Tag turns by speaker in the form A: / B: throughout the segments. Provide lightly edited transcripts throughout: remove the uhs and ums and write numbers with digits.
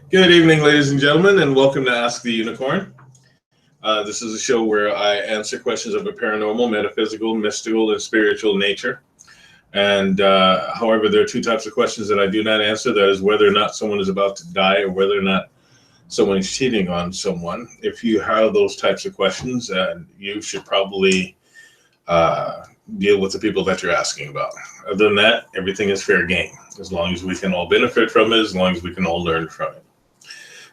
A: Good evening, ladies and gentlemen, and welcome to Ask the Unicorn. This is a show where I answer questions of a paranormal, metaphysical, mystical, and spiritual nature. And however, there are two types of questions that I do not answer. That is whether or not someone is about to die or whether or not someone is cheating on someone. If you have those types of questions, you should probably deal with the people that you're asking about. Other than that, everything is fair game, as long as we can all benefit from it, as long as we can all learn from it.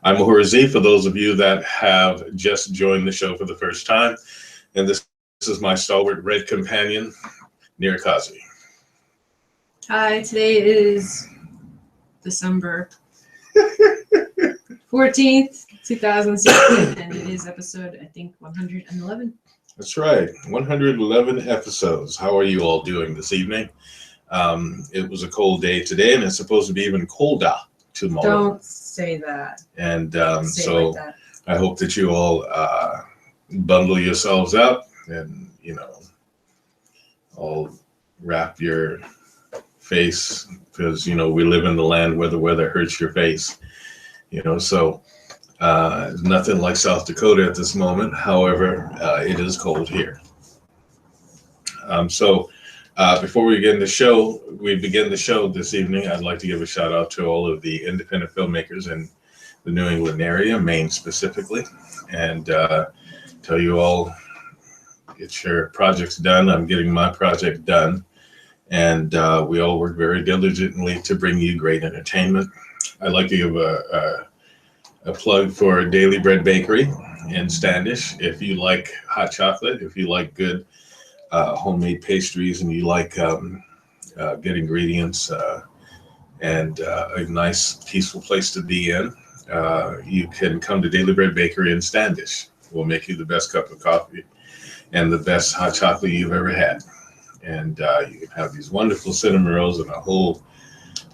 A: I'm Horazi, for those of you that have just joined the show for the first time, and this is my stalwart red companion, Nirakazi.
B: Hi, today is December 14th, 2016, and it is episode, I think, 111.
A: That's right, 111 episodes. How are you all doing this evening? It was a cold day today, and it's supposed to be even colder tomorrow.
B: Don't say that.
A: And
B: so like that.
A: I hope that you all bundle yourselves up and, all wrap your face, because, we live in the land where the weather hurts your face, so nothing like South Dakota at this moment. However, it is cold here. Before we begin the show this evening, I'd like to give a shout out to all of the independent filmmakers in the New England area, Maine specifically, and tell you all, get your projects done. I'm getting my project done, and we all work very diligently to bring you great entertainment. I'd like to give a plug for Daily Bread Bakery in Standish. If you like hot chocolate, if you like good homemade pastries, and you like good ingredients and a nice peaceful place to be in, you can come to Daily Bread Bakery in Standish. We'll make you the best cup of coffee and the best hot chocolate you've ever had, and you can have these wonderful cinnamon rolls and a whole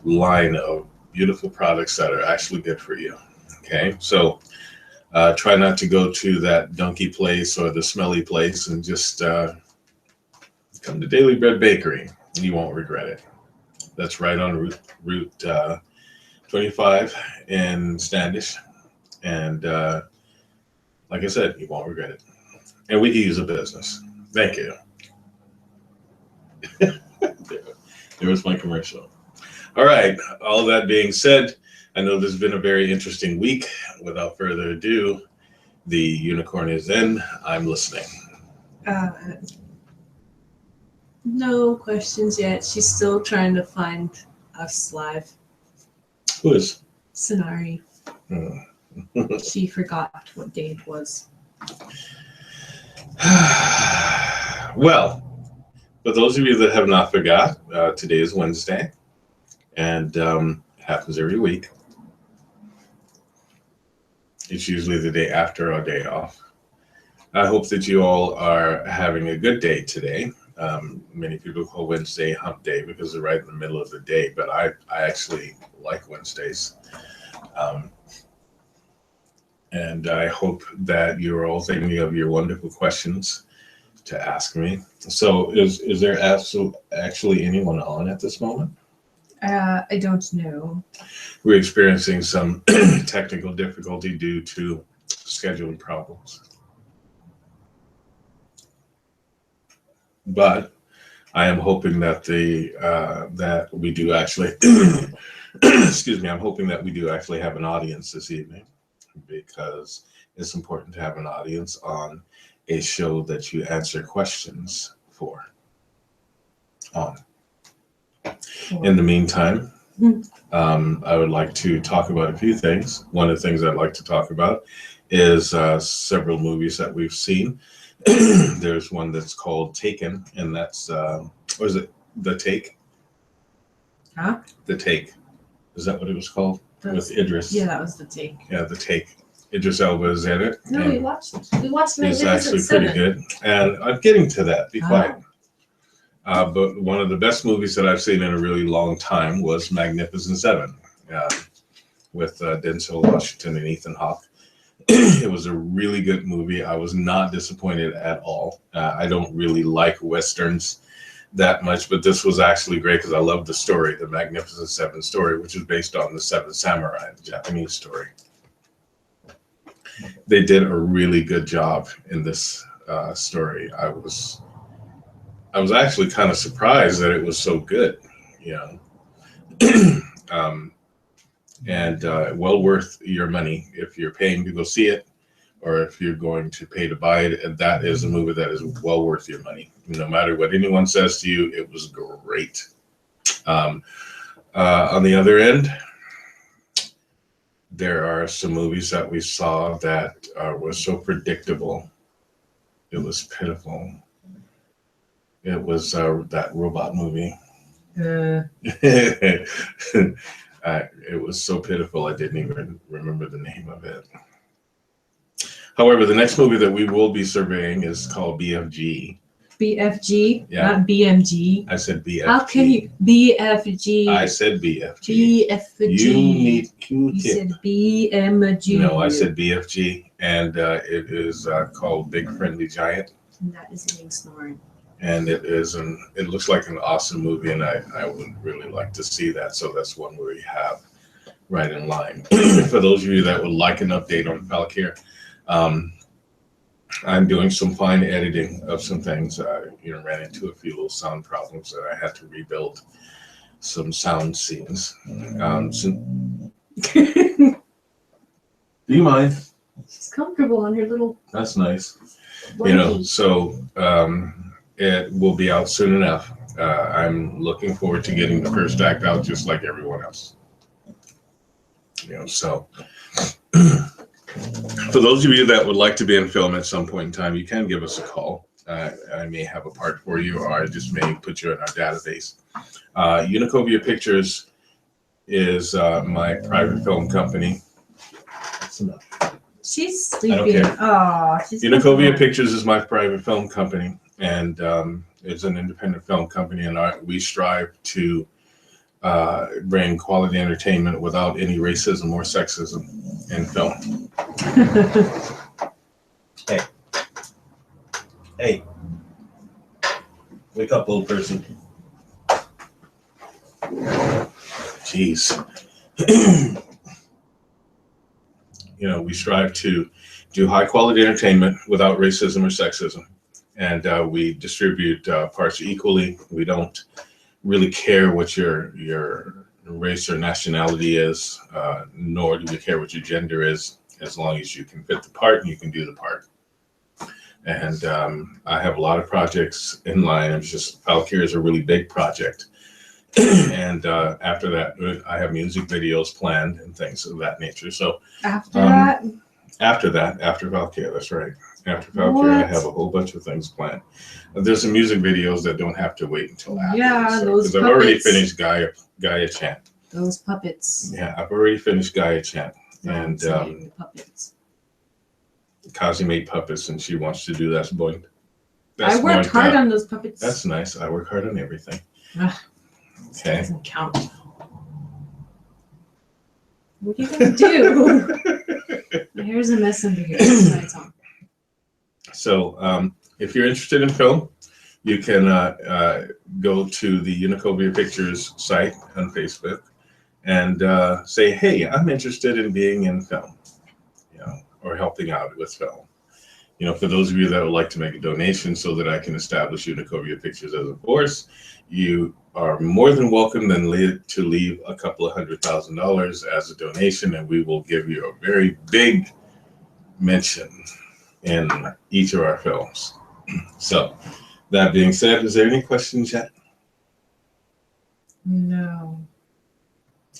A: line of beautiful products that are actually good for you. Okay, so try not to go to that dunky place or the smelly place, and just come to Daily Bread Bakery. You won't regret it. That's right on Route 25 in Standish. And like I said, you won't regret it. And we can use a business. Thank you. There was my commercial. All right. All that being said, I know this has been a very interesting week. Without further ado, the unicorn is in. I'm listening.
B: No questions yet. She's still trying to find us live.
A: Who is?
B: Sonari. She forgot what day it was.
A: Well, for those of you that have not forgot, today is Wednesday, and happens every week. It's usually the day after our day off. I hope that you all are having a good day today. Many people call Wednesday hump day because they're right in the middle of the day, but I actually like Wednesdays. And I hope that you're all thinking of your wonderful questions to ask me. So is there actually anyone on at this moment?
B: I don't know.
A: We're experiencing some technical difficulty due to scheduling problems. But I am hoping that that we do actually excuse me, I'm hoping that we do actually have an audience this evening, because it's important to have an audience on a show that you answer questions for. In the meantime, I would like to talk about a few things. One of the things I'd like to talk about is several movies that we've seen. There's one that's called Taken, and that's what is it? The Take?
B: Huh?
A: The Take. Is that what it was called? With Idris.
B: Yeah, that was The Take.
A: Yeah, The Take. Idris Elba is in it.
B: No, we watched it. We watched it.
A: It's actually pretty good. And I'm getting to that. Be quiet. But one of the best movies that I've seen in a really long time was Magnificent Seven, with Denzel Washington and Ethan Hawke. It was a really good movie. I was not disappointed at all. I don't really like Westerns. that much, but this was actually great because I loved the story, the Magnificent Seven story, which is based on the Seven Samurai, the Japanese story. They did a really good job in this story. I was actually kind of surprised that it was so good, you know. And well worth your money if you're paying to go see it, or if you're going to pay to buy it. And that is a movie that is well worth your money. No matter what anyone says to you, it was great. On the other end, there are some movies that we saw that were so predictable. It was pitiful. It was that robot movie. It was so pitiful, I didn't even remember the name of it. However, the next movie that we will be surveying is called BFG.
B: BFG,
A: Yeah.
B: not BMG.
A: I said BFG.
B: How can you BFG?
A: I said BFG.
B: BFG.
A: You need
B: You
A: Q-tip.
B: said BMG.
A: No, I said BFG, and it is called Big Friendly Giant.
B: And that is me snoring.
A: And it looks like an awesome movie, and I would really like to see that. So that's one we have right in line. For those of you that would like an update on Valkyr, I'm doing some fine editing of some things. I ran into a few little sound problems that I had to rebuild some sound scenes. Do you mind?
B: She's comfortable on her little.
A: That's nice.
B: blankie.
A: So it will be out soon enough. I'm looking forward to getting the first act out, just like everyone else. So for those of you that would like to be in film at some point in time, you can give us a call. I may have a part for you, or I just may put you in our database. Unicovia Pictures is my private film company. That's enough.
B: She's
A: I don't
B: sleeping.
A: care.
B: Oh, she's
A: Unicovia Pictures is my private film company, and it's an independent film company, and we strive to bring quality entertainment without any racism or sexism in film. Hey, wake up, old person. Jeez. We strive to do high quality entertainment without racism or sexism, and we distribute parts equally. We don't really care what your race or nationality is, nor do we care what your gender is, as long as you can fit the part and you can do the part. And I have a lot of projects in line. It's just Valkyr is a really big project. And after that, I have music videos planned and things of that nature. So after Valkyr, that's right. After Valkyr, I have a whole bunch of things planned. There's some music videos that don't have to wait until after.
B: Yeah, those
A: because I've already finished Gaia Chant.
B: Those puppets.
A: Yeah, I've already finished Gaia Chant. And
B: the puppets.
A: Kazi made puppets, and she wants to do that.
B: I worked hard on those puppets.
A: That's nice. I work hard on everything.
B: Okay. Doesn't count. What are you gonna do? My hair's a mess under here.
A: So, if you're interested in film, you can go to the Unicovia Pictures site on Facebook and say, "Hey, I'm interested in being in film," or helping out with film. For those of you that would like to make a donation so that I can establish Unicovia Pictures as a force, you are more than welcome to leave a couple of $100,000 as a donation, and we will give you a very big mention in each of our films. So, that being said, is there any questions yet?
B: No.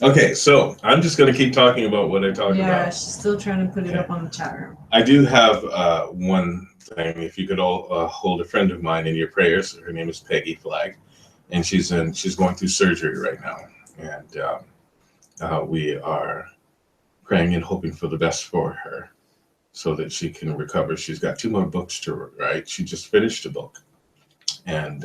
A: Okay, so I'm just going to keep talking about what I talked about.
B: Yeah, she's still trying to put it up on the chat room.
A: I do have one thing. If you could all hold a friend of mine in your prayers. Her name is Peggy Flagg, and she's going through surgery right now, and we are praying and hoping for the best for her, so that she can recover. She's got 2 more books to write. She just finished a book, and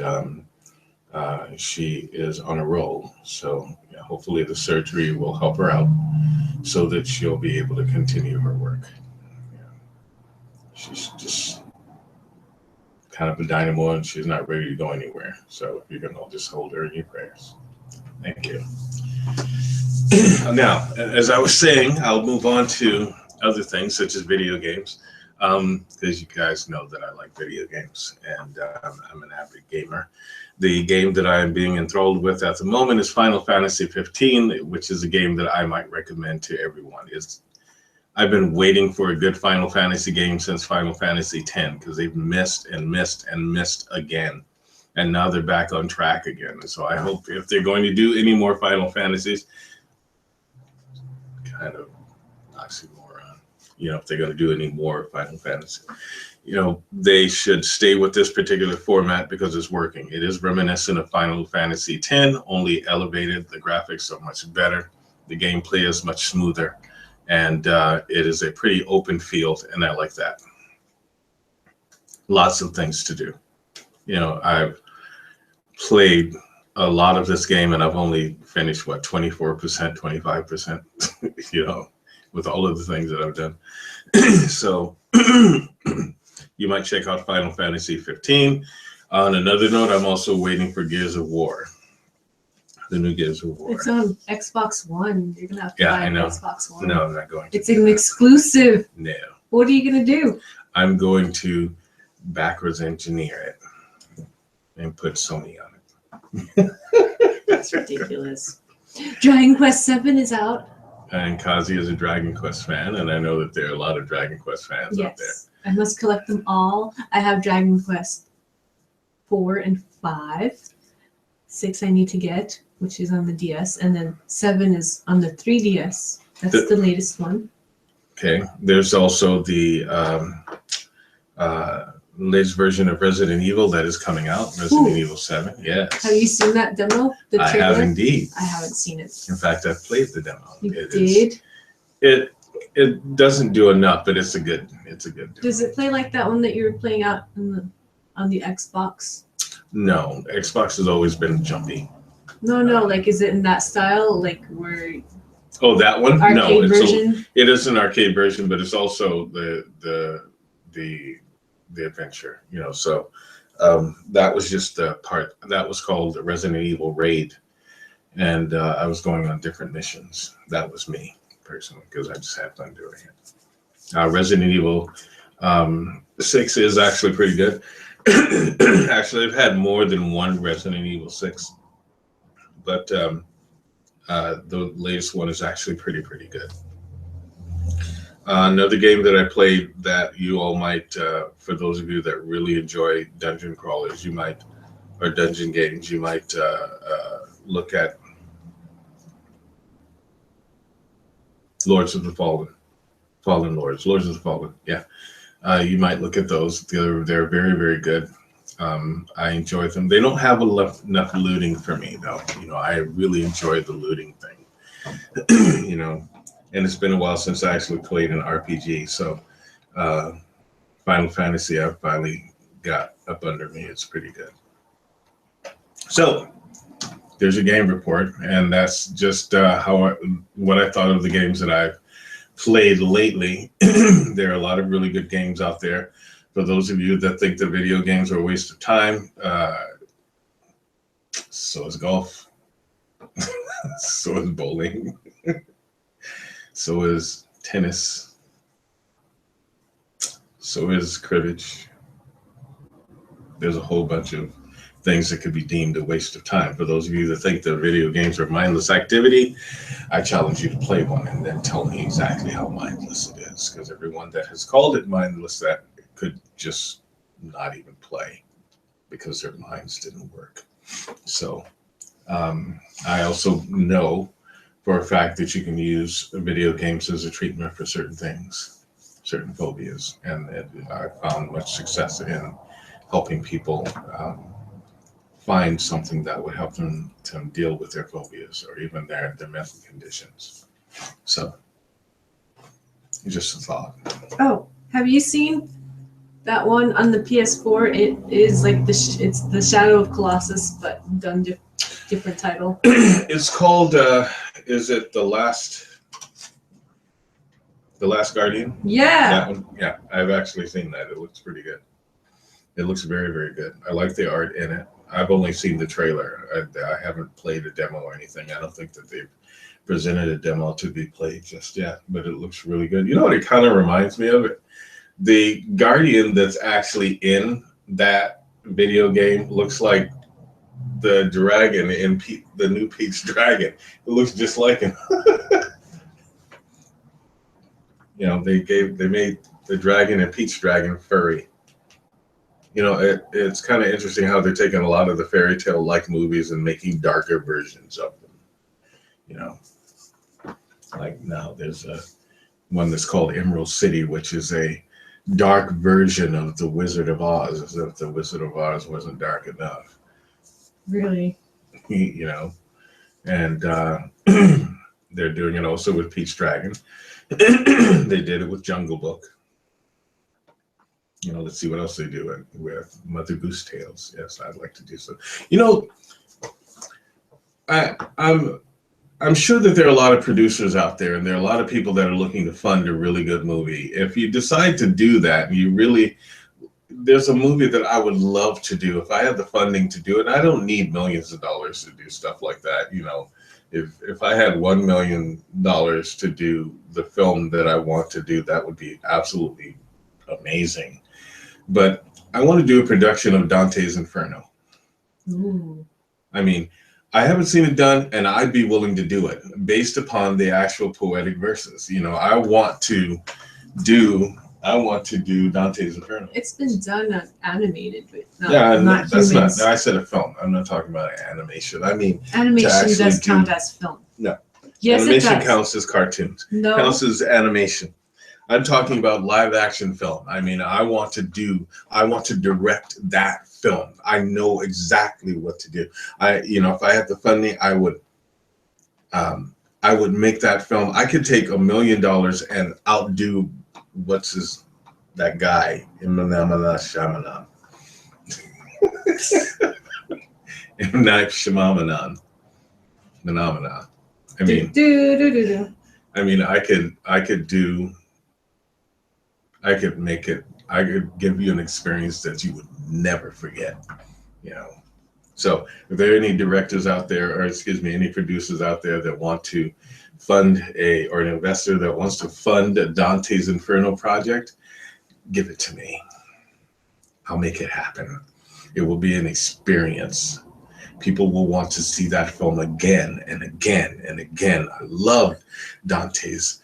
A: she is on a roll. So hopefully the surgery will help her out so that she'll be able to continue her work. She's just kind of a dynamo, and she's not ready to go anywhere. So you can all just hold her in your prayers. Thank you. Now, as I was saying, I'll move on to other things such as video games, because you guys know that I like video games, and I'm an avid gamer. The game that I am being enthralled with at the moment is Final Fantasy 15, which is a game that I might recommend to everyone. I've been waiting for a good Final Fantasy game since Final Fantasy 10, because they've missed and missed and missed again. And now they're back on track again. And so I hope if they're going to do any more Final Fantasies, kind of oxymoron, if they're going to do any more Final Fantasy, they should stay with this particular format because it's working. It is reminiscent of Final Fantasy X, only elevated. The graphics are much better. The gameplay is much smoother. And it is a pretty open field, and I like that. Lots of things to do. I've played a lot of this game, and I've only finished, 24%, 25%, with all of the things that I've done. So you might check out Final Fantasy 15. On another note, I'm also waiting for Gears of War. The new Gears of War.
B: It's on Xbox One. You're gonna have to buy an Xbox One.
A: No, I'm not going to.
B: It's an exclusive.
A: No.
B: What are you gonna do?
A: I'm going to backwards engineer it and put Sony on it.
B: That's ridiculous. Dragon Quest 7 is out.
A: And Kazi is a Dragon Quest fan, and I know that there are a lot of Dragon Quest fans out there.
B: I must collect them all. I have Dragon Quest 4 and 5. 6 I need to get, which is on the DS, and then 7 is on the 3DS. That's the latest one.
A: Okay. There's also the latest version of Resident Evil that is coming out, Resident Evil 7. Yes.
B: Have you seen that demo? The trailer?
A: I have indeed.
B: I haven't seen it.
A: In fact, I've played the demo.
B: You did?
A: It doesn't do enough, but it's a good demo.
B: Does it play like that one that you were playing out on the Xbox?
A: No, Xbox has always been jumpy.
B: No, like, is it in that style, like where?
A: Oh, that one?
B: Arcade version?
A: It is an arcade version, but it's also the adventure. So that was just the part that was called the Resident Evil Raid, and I was going on different missions. That was me personally because I just had fun doing it. Resident Evil 6 is actually pretty good. Actually, I've had more than one Resident Evil 6, but the latest one is actually pretty good. Another game that I played that you all might, for those of you that really enjoy dungeon crawlers, or dungeon games, you might look at Lords of the Fallen Lords of the Fallen, yeah. You might look at those. They're very, very good. I enjoy them. They don't have enough looting for me, though. I really enjoy the looting thing. And it's been a while since I actually played an RPG. So Final Fantasy, I finally got up under me. It's pretty good. So there's a game report, and that's just what I thought of the games that I've played lately. There are a lot of really good games out there. For those of you that think the video games are a waste of time, so is golf. So is bowling. So is tennis. So is cribbage. There's a whole bunch of things that could be deemed a waste of time. For those of you that think that video games are mindless activity, I challenge you to play one and then tell me exactly how mindless it is. Because everyone that has called it mindless, that could just not even play because their minds didn't work. So I also know for a fact that you can use video games as a treatment for certain things, certain phobias. And I found much success in helping people find something that would help them to deal with their phobias or even their mental conditions. So, just a thought.
B: Oh, have you seen that one on the PS4? It is like it's the Shadow of Colossus, but done different title.
A: It's called. Is it the Last Guardian?
B: Yeah.
A: That one. Yeah, I've actually seen that. It looks pretty good. It looks very, very good. I like the art in it. I've only seen the trailer. I haven't played a demo or anything. I don't think that they've presented a demo to be played just yet, but it looks really good. You know what it kind of reminds me of? The Guardian that's actually in that video game looks like the dragon in the new Peach Dragon. It looks just like him. You know, they made the dragon and Peach Dragon furry. You know, it's kind of interesting how they're taking a lot of the fairy tale like movies and making darker versions of them. You know, like now there's a one that's called Emerald City, which is a dark version of the Wizard of Oz, as if the Wizard of Oz wasn't dark enough.
B: Really?
A: You know, and they're doing it also with Peach Dragon. They did it with Jungle Book. You know, let's see what else they do with Mother Goose Tales. Yes, I'd like to do so. You know, I'm sure that there are a lot of producers out there, and there are a lot of people that are looking to fund a really good movie. If you decide to do that, there's a movie that I would love to do if I had the funding to do it. I don't need millions of dollars to do stuff like that. You know, if I had $1 million to do the film that I want to do, that would be absolutely amazing. But I want to do a production of Dante's Inferno.
B: Ooh.
A: I mean, I haven't seen it done, and I'd be willing to do it based upon the actual poetic verses. You know, I want to do Dante's Inferno.
B: It's been done on animated, but
A: not
B: humans.
A: Not. No, I said a film. I'm not talking about animation. I mean,
B: Animation does count as film.
A: No.
B: Yes,
A: animation
B: it does.
A: counts as cartoons.
B: No.
A: Counts as animation. I'm talking about live action film. I mean, I want to direct that film. I know exactly what to do. If I had the funding, I would make that film. I could take $1 million and outdo that guy, M. Night Shyamalan. M. Night Shyamalan. Phenomena. I mean, I could give you an experience that you would never forget, you know. So if there are any directors out there, or any producers out there that want to fund or an investor that wants to fund Dante's Inferno project, give it to me. I'll make it happen. It will be an experience. People will want to see that film again and again and again. I loved Dante's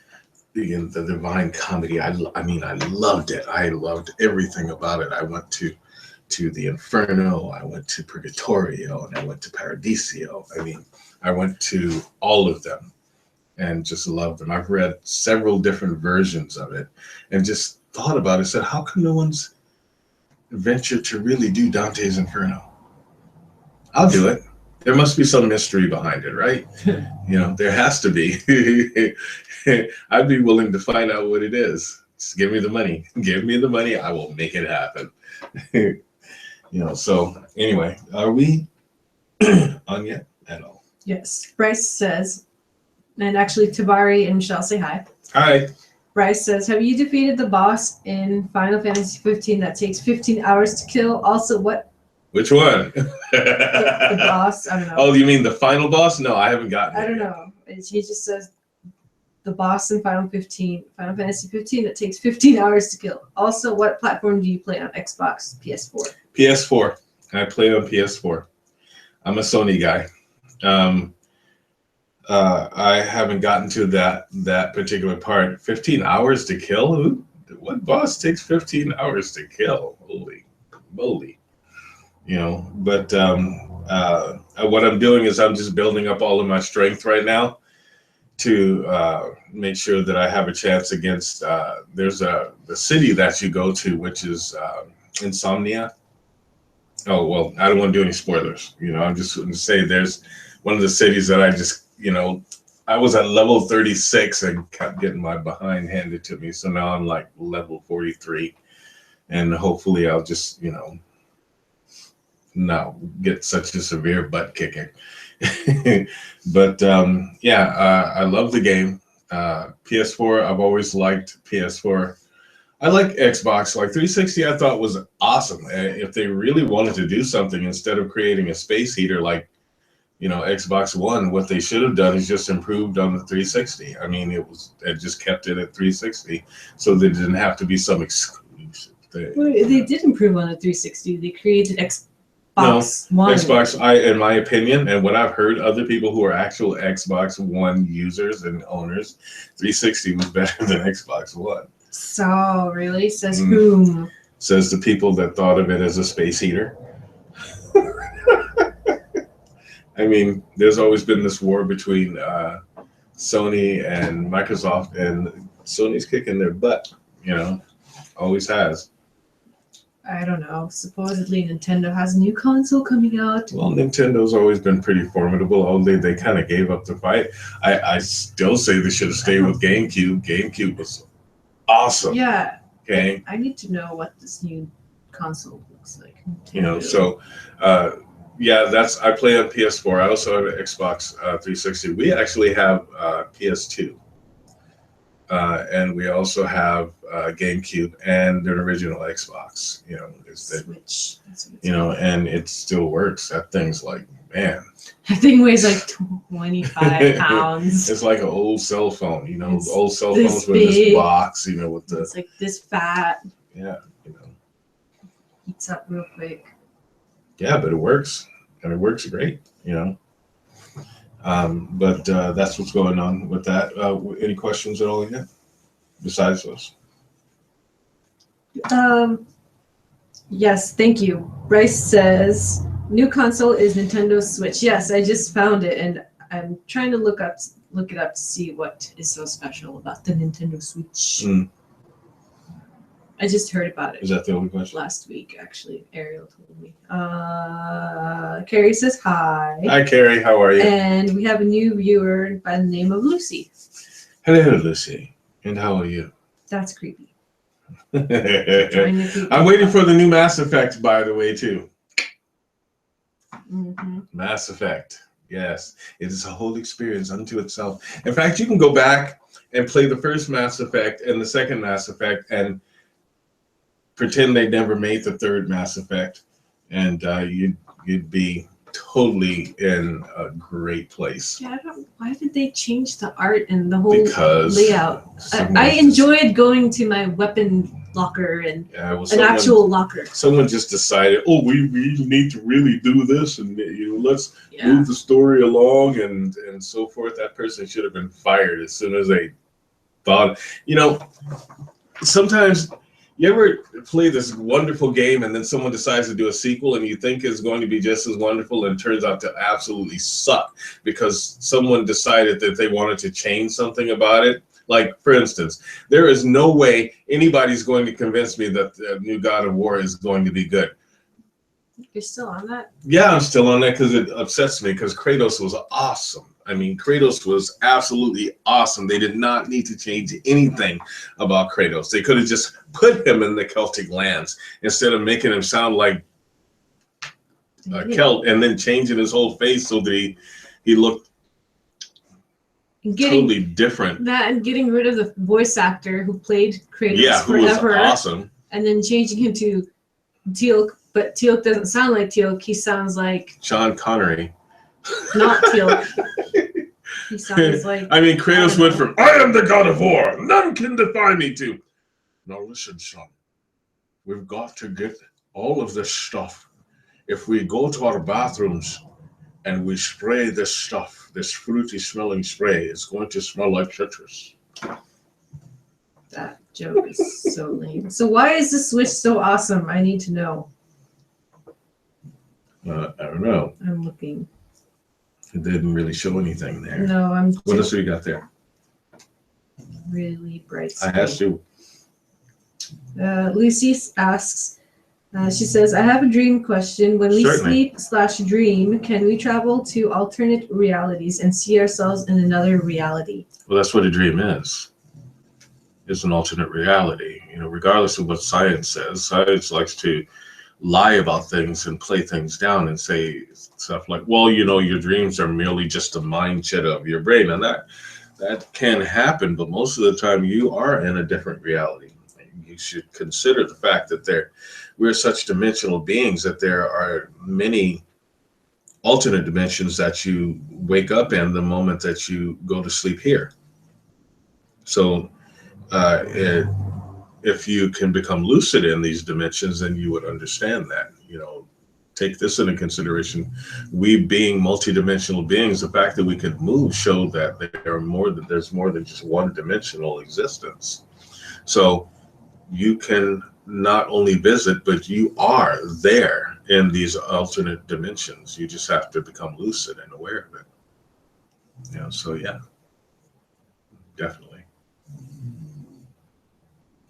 A: the Divine Comedy. I loved it. I loved everything about it. I went to the Inferno. I went to Purgatorio, and I went to Paradiso. I mean, I went to all of them and just loved them. I've read several different versions of it and just thought about it. Said, how come no one's ventured to really do Dante's Inferno? I'll do it. There must be some mystery behind it, right? You know, there has to be. I'd be willing to find out what it is. Just give me the money. Give me the money. I will make it happen. So anyway, are we on yet at all?
B: Yes. Bryce says, and actually Tabari and Michelle say hi.
A: Hi.
B: Bryce says, have you defeated the boss in Final Fantasy 15 that takes 15 hours to kill? Also, what?
A: Which one?
B: The boss? I don't know.
A: Oh, you mean the final boss? No, I haven't gotten it.
B: I don't know. He just says the boss in Final Fantasy 15 that takes 15 hours to kill. Also, what platform do you play on? Xbox, PS4?
A: PS4. I play on PS4. I'm a Sony guy. I haven't gotten to that particular part. 15 hours to kill? What boss takes 15 hours to kill? Holy moly. But what I'm doing is I'm just building up all of my strength right now to make sure that I have a chance against, there's the city that you go to, which is Insomnia. Oh, well, I don't want to do any spoilers. I'm just going to say there's one of the cities that I just, I was at level 36 and kept getting my behind handed to me. So now I'm like level 43, and hopefully I'll just, not get such a severe butt kicking. But I love the game. PS4, I've always liked PS4. I like Xbox. Like 360, I thought was awesome. If they really wanted to do something instead of creating a space heater like, Xbox One, what they should have done is just improved on the 360. I mean, it just kept it at 360, so there didn't have to be some exclusive thing.
B: Well, they did improve on the 360. They created Xbox One.
A: Xbox, in my opinion, and what I've heard other people who are actual Xbox One users and owners, 360 was better than Xbox One.
B: So, really? Says whom?
A: Says the people that thought of it as a space heater. I mean, there's always been this war between Sony and Microsoft, and Sony's kicking their butt, always has.
B: I don't know. Supposedly Nintendo has a new console coming out.
A: Well, Nintendo's always been pretty formidable, although they kind of gave up the fight. I still say they should have stayed with GameCube. GameCube was awesome.
B: Yeah.
A: Okay.
B: I need to know what this new console looks like.
A: I play on PS4. I also have an Xbox 360. We actually have PS2. And we also have GameCube and an original Xbox,
B: Switch.
A: And it still works. That thing's like, man.
B: That thing weighs like 25 pounds.
A: It's like an old cell phone, old cell phones with this box, with the.
B: It's like this fat.
A: Yeah,
B: Heats up real quick.
A: Yeah, but it works, and it works great, But that's what's going on with that. Any questions at all yet? Besides those?
B: Yes, thank you. Bryce says, new console is Nintendo Switch. Yes, I just found it, and I'm trying to look it up to see what is so special about the Nintendo Switch. I just heard about it.
A: Is that the only question?
B: Last week, actually. Ariel told me. Carrie says hi.
A: Hi, Carrie. How are you?
B: And we have a new viewer by the name of Lucy.
A: Hello, Lucy. And how are you?
B: That's creepy.
A: I'm waiting for the new Mass Effect, by the way, too.
B: Mm-hmm.
A: Mass Effect. Yes. It is a whole experience unto itself. In fact, you can go back and play the first Mass Effect and the second Mass Effect and pretend they never made the third Mass Effect, and you'd be totally in a great place.
B: Yeah, why did they change the art and the whole layout? I enjoyed going to my weapon locker and an actual locker.
A: Someone just decided, we need to really do this, and let's move the story along and so forth. That person should have been fired as soon as they thought. Sometimes. You ever play this wonderful game and then someone decides to do a sequel and you think it's going to be just as wonderful and it turns out to absolutely suck because someone decided that they wanted to change something about it? Like, for instance, there is no way anybody's going to convince me that the new God of War is going to be good.
B: You're still on that?
A: Yeah, I'm still on that because it upsets me because Kratos was awesome. I mean, Kratos was absolutely awesome. They did not need to change anything about Kratos. They could have just put him in the Celtic lands instead of making him sound like a Celt and then changing his whole face so that he looked totally different.
B: That and getting rid of the voice actor who played Kratos
A: who
B: forever.
A: Was awesome.
B: And then changing him to Teal'c, but Teal'c doesn't sound like Teal'c. He sounds like
A: Sean Connery.
B: Not Teal'c. He sounds like.
A: I mean, Kratos went from "I am the God of War, none can defy me" to "Now listen, son, we've got to get all of this stuff. If we go to our bathrooms and we spray this stuff, this fruity smelling spray, it's going to smell like citrus."
B: That joke is so lame. So why is the Switch so awesome? I need to know.
A: I don't know.
B: I'm looking.
A: It didn't really show anything there.
B: No,
A: What else do we got there?
B: Really bright.
A: I asked you.
B: Lucy asks, she says, I have a dream question. When we sleep/dream, can we travel to alternate realities and see ourselves in another reality?
A: Well, that's what a dream is. It's an alternate reality. Regardless of what science says, science likes to lie about things and play things down and say stuff like, well, your dreams are merely just a mind shut of your brain. And that can happen, but most of the time you are in a different reality. you should consider the fact that we're such dimensional beings that there are many alternate dimensions that you wake up in the moment that you go to sleep here. So if you can become lucid in these dimensions, then you would understand that. Take this into consideration. We being multidimensional beings, the fact that we could move showed that there's more than just one dimensional existence. So you can not only visit, but you are there in these alternate dimensions. You just have to become lucid and aware of it. So yeah, definitely.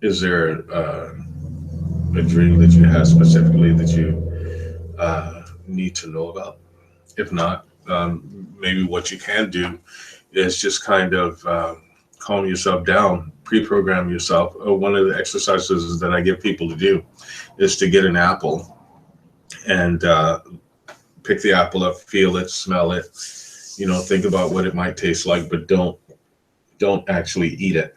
A: Is there a dream that you have specifically that you need to know about? If not, maybe what you can do is just kind of calm yourself down, pre-program yourself. One of the exercises that I give people to do is to get an apple and pick the apple up, feel it, smell it, think about what it might taste like, but don't actually eat it.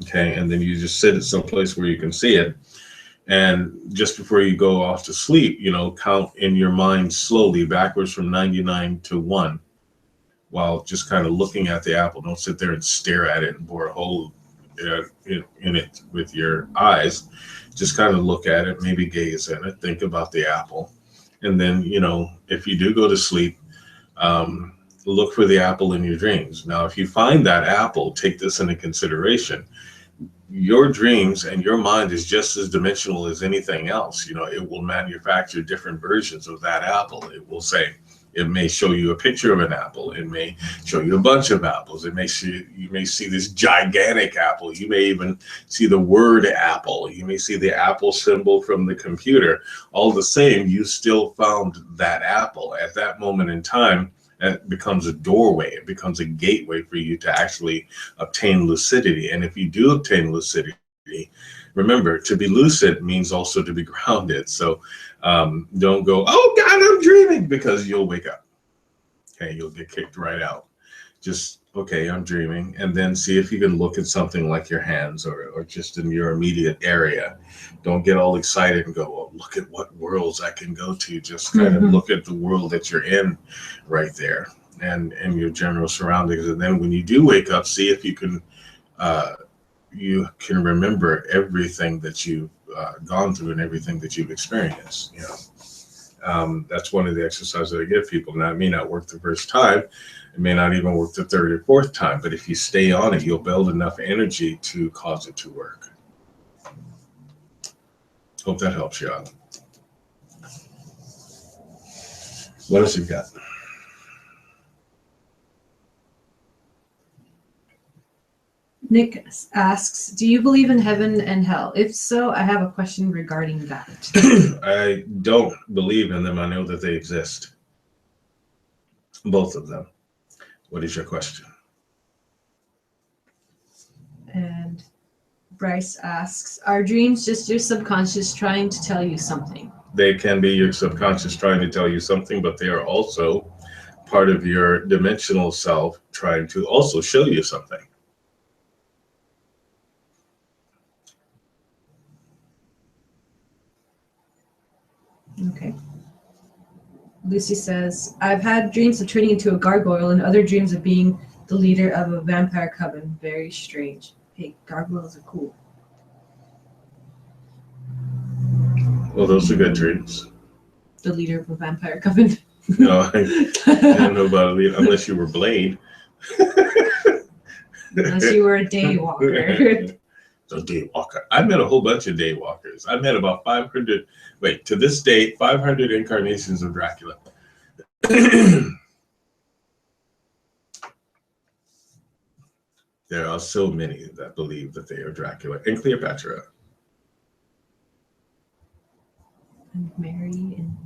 A: Okay. And then you just sit at some place where you can see it. And just before you go off to sleep, count in your mind slowly backwards from 99 to 1 while just kind of looking at the apple. Don't sit there and stare at it and bore a hole in it with your eyes. Just kind of look at it, maybe gaze in it, think about the apple. And then, if you do go to sleep, look for the apple in your dreams. Now, if you find that apple, take this into consideration. Your dreams and your mind is just as dimensional as anything else. It will manufacture different versions of that apple. It may show you a picture of an apple. It may show you a bunch of apples. You may see this gigantic apple. You may even see the word apple. You may see the apple symbol from the computer. All the same, you still found that apple at that moment in time. It becomes a doorway. It becomes a gateway for you to actually obtain lucidity. And if you do obtain lucidity, remember, to be lucid means also to be grounded. So don't go, oh God, I'm dreaming, because you'll wake up. Okay, you'll get kicked right out. Just, okay, I'm dreaming. And then see if you can look at something like your hands or just in your immediate area. Don't get all excited and go, oh, look at what worlds I can go to. Just kind of look at the world that you're in right there and your general surroundings. And then when you do wake up, see if you can remember everything that you've gone through and everything that you've experienced. That's one of the exercises that I give people. Now, it may not work the first time. It may not even work the third or fourth time, but if you stay on it, you'll build enough energy to cause it to work. Hope that helps you out. What else you got?
B: Nick asks, do you believe in heaven and hell? If so, I have a question regarding that.
A: I don't believe in them. I know that they exist. Both of them. What is your question?
B: And Bryce asks, are dreams just your subconscious trying to tell you something?
A: They can be your subconscious trying to tell you something, but they are also part of your dimensional self trying to also show you something.
B: Okay. Lucy says, I've had dreams of turning into a gargoyle and other dreams of being the leader of a vampire coven. Very strange. Hey, gargoyles are cool.
A: Well, those are good dreams.
B: The leader of a vampire coven.
A: No, I don't know about a leader unless you were Blade.
B: Unless you were a daywalker.
A: A daywalker. I met a whole bunch of daywalkers. I met about 500, to this date, 500 incarnations of Dracula. There are so many that believe that they are Dracula. And Cleopatra.
B: And Mary and...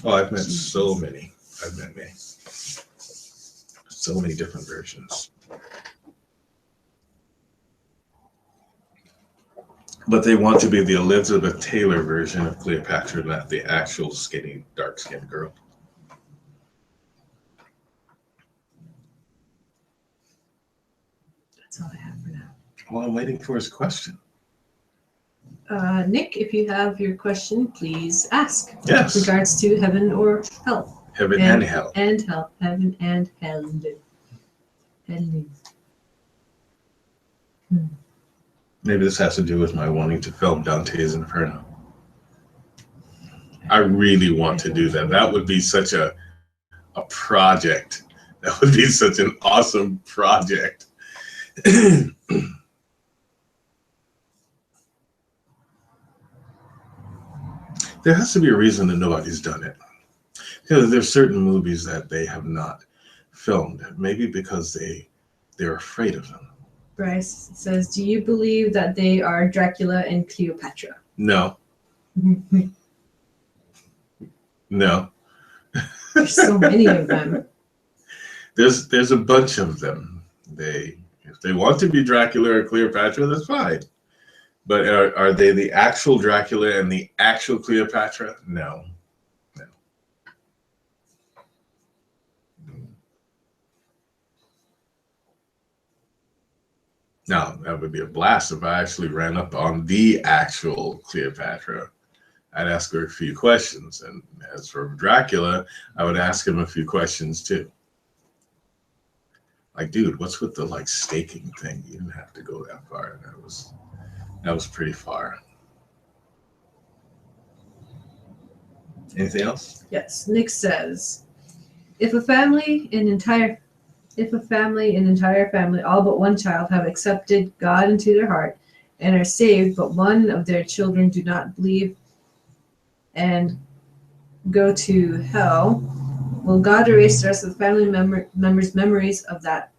A: Oh, I've met so many. I've met many. So many different versions. But they want to be the Elizabeth Taylor version of Cleopatra, not the actual skinny, dark-skinned girl.
B: That's all I have for now.
A: Well, I'm waiting for his question.
B: Nick, if you have your question, please ask.
A: Yes.
B: With regards to heaven or hell.
A: Heaven and hell.
B: And hell. Heaven and hell. Hell.
A: Maybe this has to do with my wanting to film Dante's Inferno. I really want to do that. That would be such a project. That would be such an awesome project. There has to be a reason that nobody's done it. Because there's certain movies that they have not filmed. Maybe because they're afraid of them.
B: Bryce says, do you believe that they are Dracula and Cleopatra?
A: No. No.
B: There's so many of them.
A: There's a bunch of them. If they want to be Dracula or Cleopatra, that's fine. But are they the actual Dracula and the actual Cleopatra? No. No. Now, that would be a blast if I actually ran up on the actual Cleopatra. I'd ask her a few questions. And as for Dracula, I would ask him a few questions too. Like, dude, what's with the like staking thing? You didn't have to go that far. That was pretty far. Anything else?
B: Yes. Nick says, if a family, an entire family, all but one child, have accepted God into their heart and are saved, but one of their children do not believe and go to hell, will God erase the rest of the family members' memories of that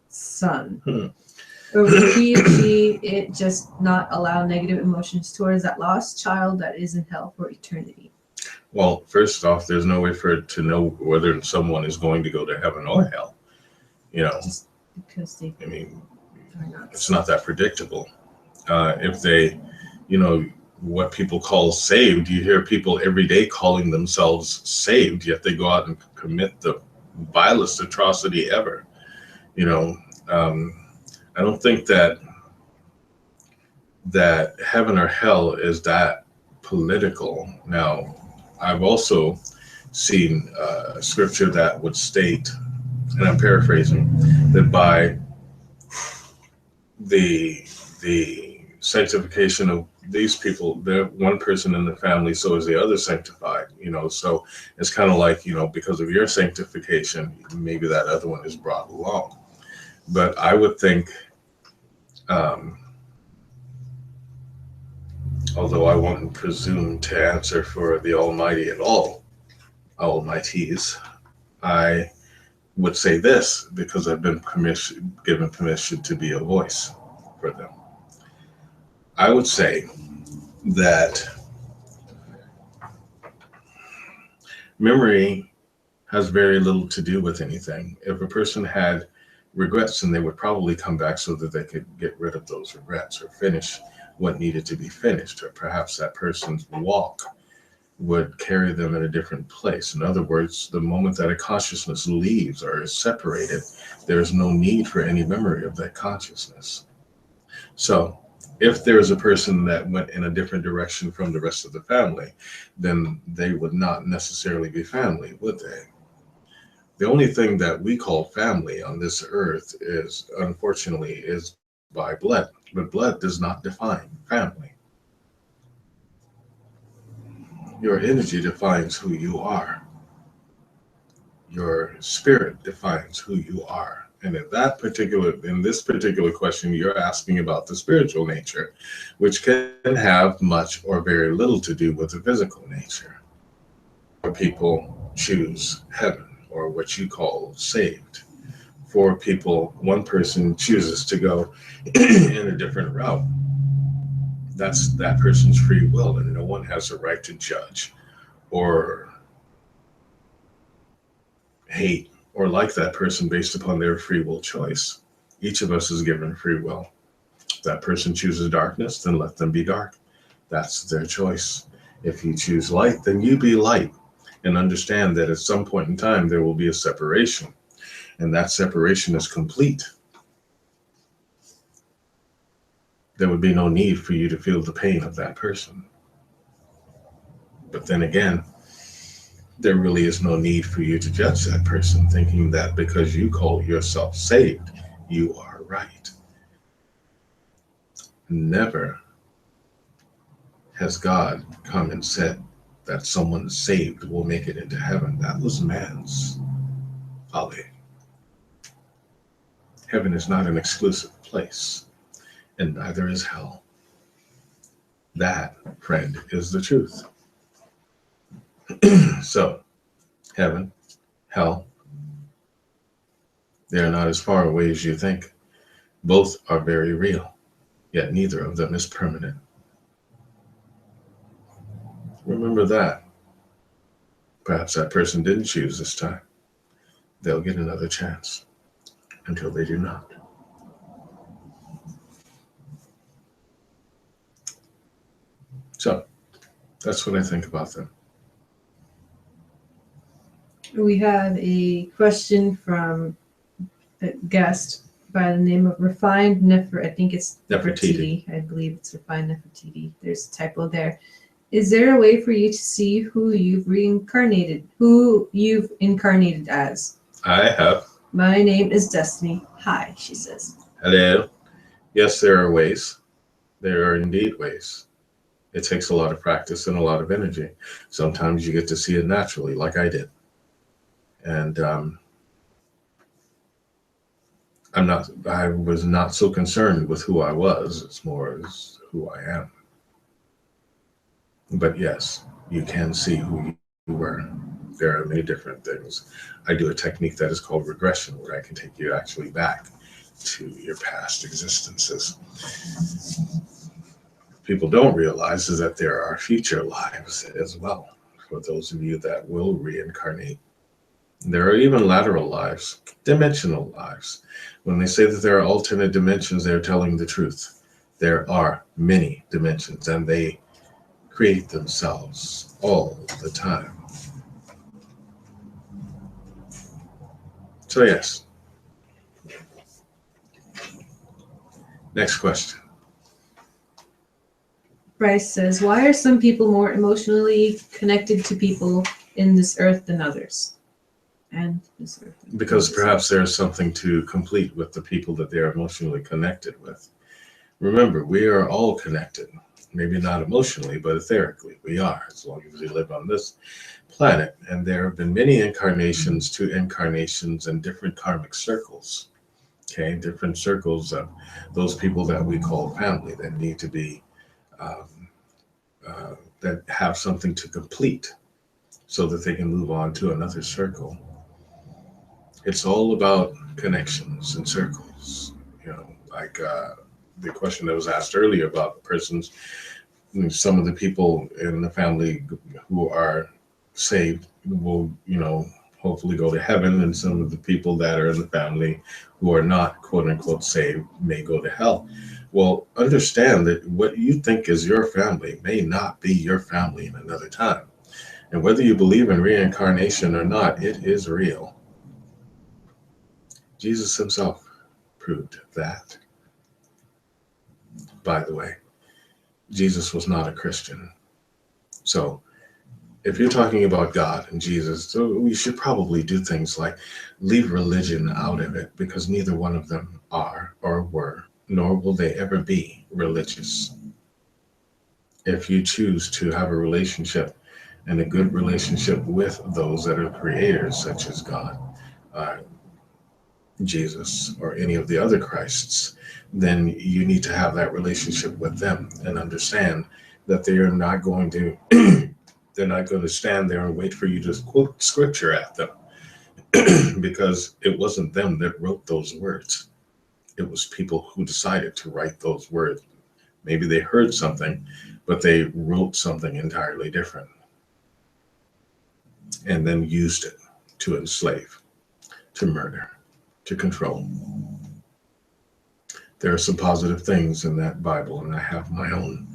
B: son? Or will he or she it just not allow negative emotions towards that lost child that is in hell for eternity?
A: Well, first off, there's no way for it to know whether someone is going to go to heaven or hell. You know,
B: Just because they are not.
A: It's not that predictable. If they, you know, what people call saved, you hear people every day calling themselves saved, yet they go out and commit the vilest atrocity ever. You know, I don't think that heaven or hell is that political. Now, I've also seen scripture that would state, and I'm paraphrasing, that by the sanctification of these people, they're one person in the family, so is the other sanctified, you know. So it's kind of like, you know, because of your sanctification, maybe that other one is brought along. But I would think, although I won't presume to answer for the Almighty at all, Almighties, I would say this because I've been given permission to be a voice for them. I would say that memory has very little to do with anything. If a person had regrets, then they would probably come back so that they could get rid of those regrets or finish what needed to be finished, or perhaps that person's walk would carry them in a different place. In other words, the moment that a consciousness leaves or is separated, there's no need for any memory of that consciousness. So if there is a person that went in a different direction from the rest of the family, then they would not necessarily be family, would they? The only thing that we call family on this earth is, unfortunately, is by blood, but blood does not define family. Your energy defines who you are. Your spirit defines who you are. And in this particular question, you're asking about the spiritual nature, which can have much or very little to do with the physical nature. For people choose heaven, or what you call saved. For people, one person chooses to go in a different route. That's that person's free will, and no one has a right to judge or hate or like that person based upon their free will choice. Each of us is given free will. If that person chooses darkness, then let them be dark. That's their choice. If you choose light, then you be light, and understand that at some point in time there will be a separation, and that separation is complete. there would be no need for you to feel the pain of that person. But then again, there really is no need for you to judge that person, thinking that because you call yourself saved, you are right. Never has God come and said that someone saved will make it into heaven. That was man's folly. Heaven is not an exclusive place, and neither is hell. That, friend, is the truth. So, heaven, hell, they are not as far away as you think. Both are very real, yet neither of them is permanent. Remember that. Perhaps that person didn't choose this time. They'll get another chance until they do not. So, that's what I think about them.
B: We have a question from a guest by the name of Refined Nefer. I think it's Nefertiti. I believe it's Refined Nefertiti. There's a typo there. Is there a way for you to see who you've incarnated as?
A: I have.
B: My name is Destiny. Hi, she says.
A: Hello. Yes, there are ways. There are indeed ways. It takes a lot of practice and a lot of energy. Sometimes you get to see it naturally, like I did. And I was not so concerned with who I was. It's more as who I am. But yes, you can see who you were. There are many different things. I do a technique that is called regression, where I can take you actually back to your past existences. People don't realize is that there are future lives as well, for those of you that will reincarnate. There are even lateral lives, dimensional lives. When they say that there are alternate dimensions, they're telling the truth. There are many dimensions, and they create themselves all the time. So yes. Next question.
B: Bryce says, why are some people more emotionally connected to people in this earth than others? And this earth.
A: Because perhaps there's something to complete with the people that they're emotionally connected with. Remember, we are all connected. Maybe not emotionally, but etherically. We are, as long as we live on this planet. And there have been many incarnations to incarnations and different karmic circles. Okay, different circles of those people that we call family that need to be, that have something to complete so that they can move on to another circle. It's all about connections and circles. You know, like the question that was asked earlier about persons, some of the people in the family who are saved will, hopefully go to heaven, and some of the people that are in the family who are not, quote unquote, saved may go to hell. Well, understand that what you think is your family may not be your family in another time. And whether you believe in reincarnation or not, it is real. Jesus himself proved that. By the way, Jesus was not a Christian. So if you're talking about God and Jesus, so we should probably do things like leave religion out of it, because neither one of them are or were, nor will they ever be religious. If you choose to have a relationship and a good relationship with those that are creators, such as God, Jesus, or any of the other Christs, then you need to have that relationship with them and understand that they are not going to they're not going to stand there and wait for you to quote scripture at them because it wasn't them that wrote those words. It was people who decided to write those words. Maybe they heard something, but they wrote something entirely different and then used it to enslave, to murder, to control. There are some positive things in that Bible, and I have my own.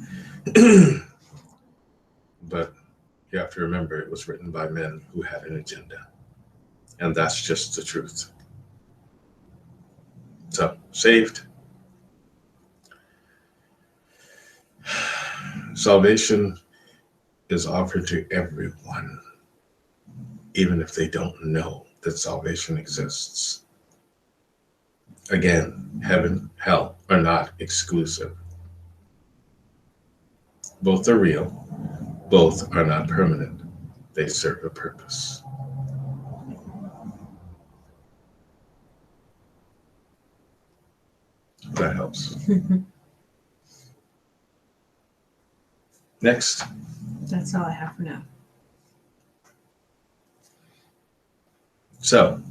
A: But you have to remember it was written by men who had an agenda. And that's just the truth. So, saved. Salvation is offered to everyone, even if they don't know that salvation exists. Again, heaven, hell are not exclusive. Both are real. Both are not permanent. They serve a purpose. That helps. Next.
B: That's all I have for now.
A: So,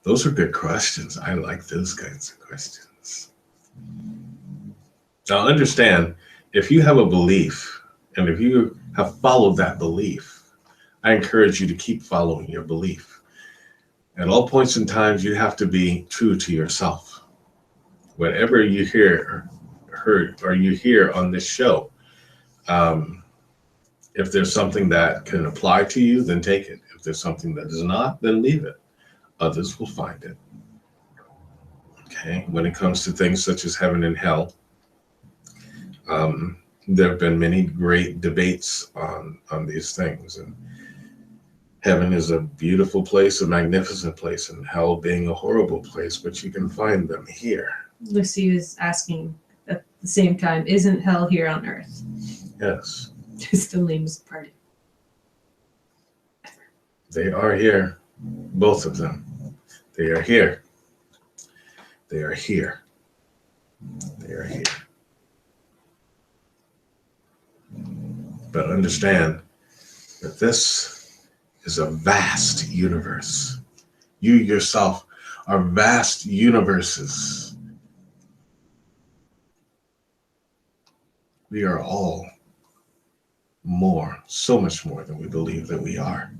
A: those are good questions. I like those kinds of questions. Now, understand, if you have a belief and if you have followed that belief, I encourage you to keep following your belief. At all points in times, you have to be true to yourself. Whatever you heard, or you hear on this show, if there's something that can apply to you, then take it. If there's something that does not, then leave it. Others will find it. Okay. When it comes to things such as heaven and hell, there have been many great debates on these things. And heaven is a beautiful place, a magnificent place, and hell being a horrible place, but you can find them here.
B: Lucy is asking at the same time, isn't hell here on Earth?
A: Yes.
B: It's the lamest party.
A: They are here. Both of them. They are here. They are here. They are here. But understand that this is a vast universe. You yourself are vast universes. We are all more, so much more than we believe that we are,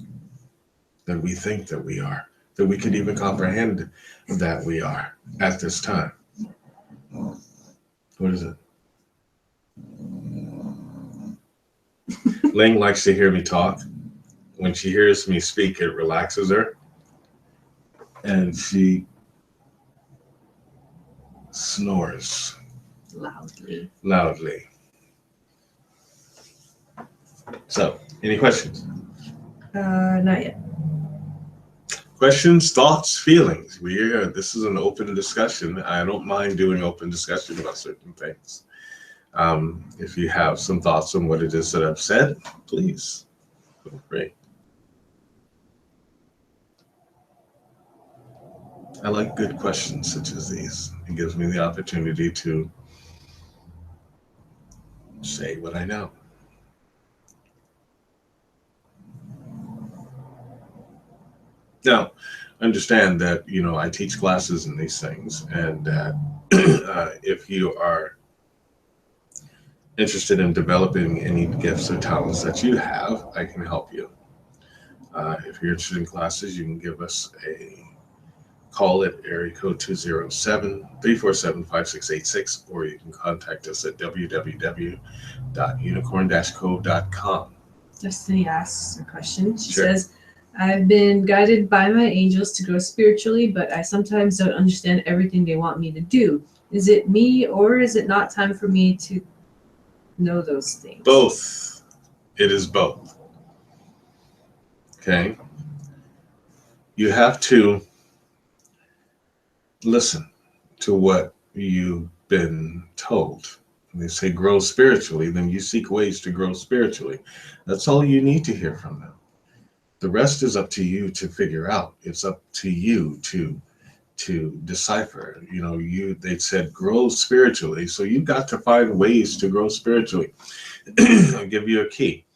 A: than we think that we are, that we could even comprehend that we are at this time. What is it? Ling likes to hear me talk. When she hears me speak, it relaxes her. And she snores loudly. So, any questions?
B: Not yet.
A: Questions, thoughts, feelings. This is an open discussion. I don't mind doing open discussion about certain things. If you have some thoughts on what it is that I've said, please feel free. I like good questions such as these. It gives me the opportunity to say what I know. Now, understand that, I teach classes in these things, and that if you are interested in developing any gifts or talents that you have, I can help you. If you're interested in classes, you can give us a call at area code 207-347-5686, or you can contact us at www.unicorn-co.com.
B: Destiny asks a question. She
A: Sure.
B: says, I've been guided by my angels to grow spiritually, but I sometimes don't understand everything they want me to do. Is it me, or is it not time for me to know those things?
A: Both. It is both. Okay. You have to listen to what you've been told. When they say grow spiritually, then you seek ways to grow spiritually. That's all you need to hear from them. The rest is up to you to figure out. It's up to you to decipher. They said grow spiritually, so you've got to find ways to grow spiritually. I'll give you a key.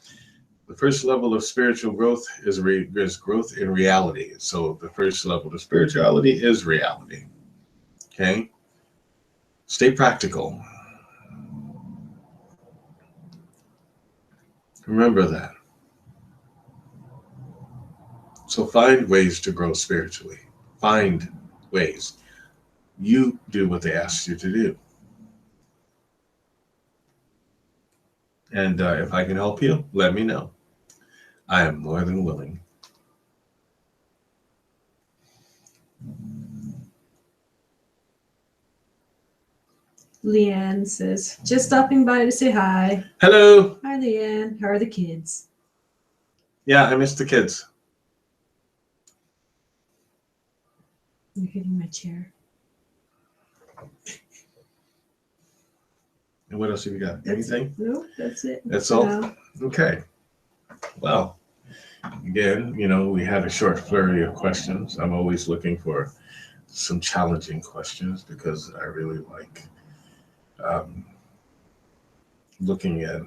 A: The first level of spiritual growth is growth in reality. So the first level of spirituality is reality. Okay? Stay practical. Remember that. So find ways to grow spiritually. Find ways. You do what they asked you to do. And if I can help you, let me know. I am more than willing.
B: Leanne says, just stopping by to say hi.
A: Hello.
B: Hi, Leanne. How are the kids?
A: Yeah, I missed the kids.
B: You're hitting my chair.
A: And what else have you got? Anything?
B: No, that's it.
A: That's
B: for
A: all?
B: now.
A: Okay. Well, again, we had a short flurry of questions. I'm always looking for some challenging questions because I really like looking at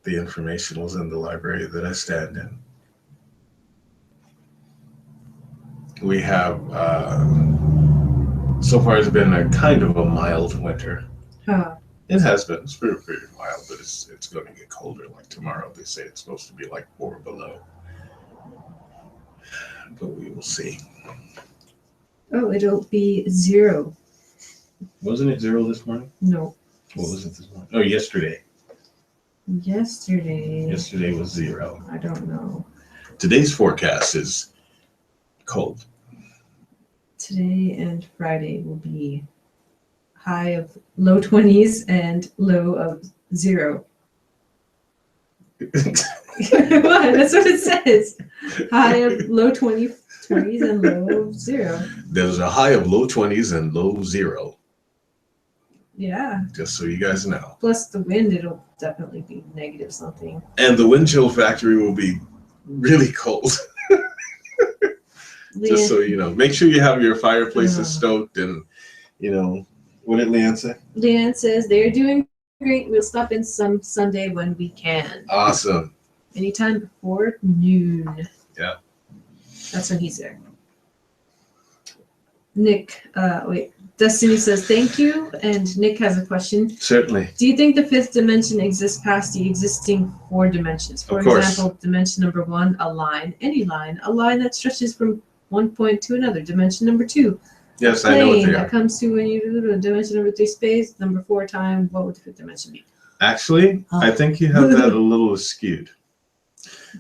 A: the informationals in the library that I stand in. We have, so far it's been a kind of a mild winter.
B: Huh.
A: It has been. It's pretty mild, but it's going to get colder. Like tomorrow, they say it's supposed to be like 4 below. But we will see.
B: Oh, it'll be 0.
A: Wasn't it 0 this morning?
B: No.
A: What was it this morning? Oh, yesterday.
B: Yesterday.
A: Yesterday was 0.
B: I don't know.
A: Today's forecast is cold.
B: Today and Friday will be high of low 20s and low of 0. What? That's what it says. High of low 20s and low of 0.
A: There's a high of low 20s and low 0.
B: Yeah.
A: Just so you guys know.
B: Plus the wind, it'll definitely be negative something.
A: And the wind chill factory will be really cold. Just so you know. Make sure you have your fireplaces stoked and, what did Leanne say?
B: Leanne says they're doing great. We'll stop in some Sunday when we can.
A: Awesome.
B: Anytime before noon.
A: Yeah.
B: That's when he's there. Nick, Destiny says thank you, and Nick has a question.
A: Certainly.
B: Do you think the 5th dimension exists past the existing 4 dimensions? For example, dimension number 1, a line, any line, a line that stretches from one point to another. Dimension number 2,
A: yes,
B: a plane
A: I know what they
B: that
A: are.
B: comes to when you do dimension number 3, space. Number 4, time. What would the 5th dimension be?
A: Actually, I think you have that a little skewed.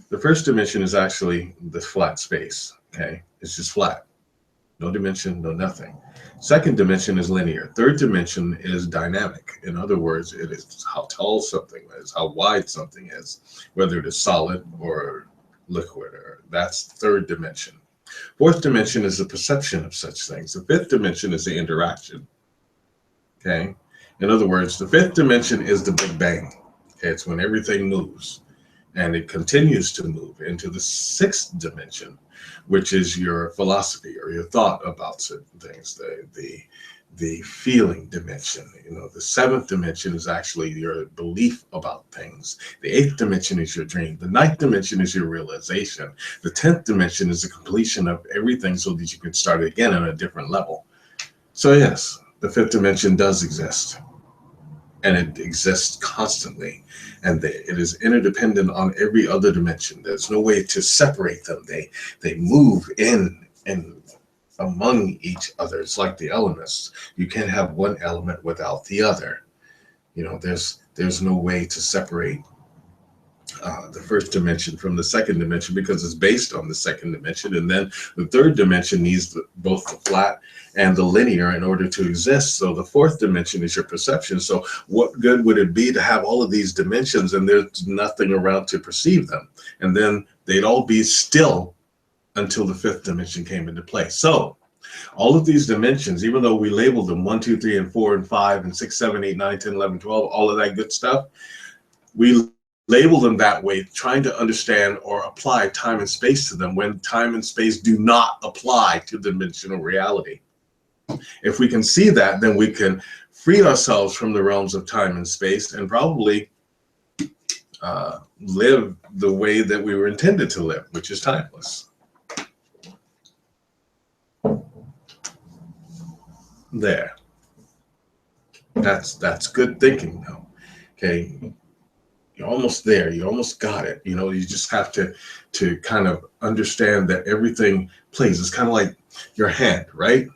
A: The first dimension is actually the flat space. Okay, it's just flat. No dimension, no nothing. Second dimension is linear. Third dimension is dynamic. In other words, it is how tall something is, how wide something is, whether it is solid or liquid, or that's third dimension. Fourth dimension is the perception of such things. The fifth dimension is the interaction. Okay. In other words, the fifth dimension is the Big Bang. Okay, it's when everything moves, and it continues to move into the sixth dimension, which is your philosophy or your thought about certain things, the feeling dimension. The seventh dimension is actually your belief about things. The eighth dimension is your dream. The ninth dimension is your realization. The 10th dimension is the completion of everything so that you can start again on a different level. So yes, the fifth dimension does exist, and it exists constantly, and it is interdependent on every other dimension. There's no way to separate them. They move in and among each other. It's like the elements. You can't have one element without the other. There's no way to separate the first dimension from the second dimension, because it's based on the second dimension, and then the third dimension needs both the flat and the linear in order to exist. So the fourth dimension is your perception. So what good would it be to have all of these dimensions and there's nothing around to perceive them? And then they'd all be still until the fifth dimension came into play. So all of these dimensions, even though we labeled them 1, 2, 3, and 4, and 5, and 6, 7, 8, 9, 10, 11, 12, all of that good stuff, we label them that way, trying to understand or apply time and space to them when time and space do not apply to dimensional reality. If we can see that, then we can free ourselves from the realms of time and space and probably live the way that we were intended to live, which is timeless. There. That's good thinking, though. Okay. You're almost there. You almost got it. You just have to kind of understand that everything plays. It's kind of like your hand, right?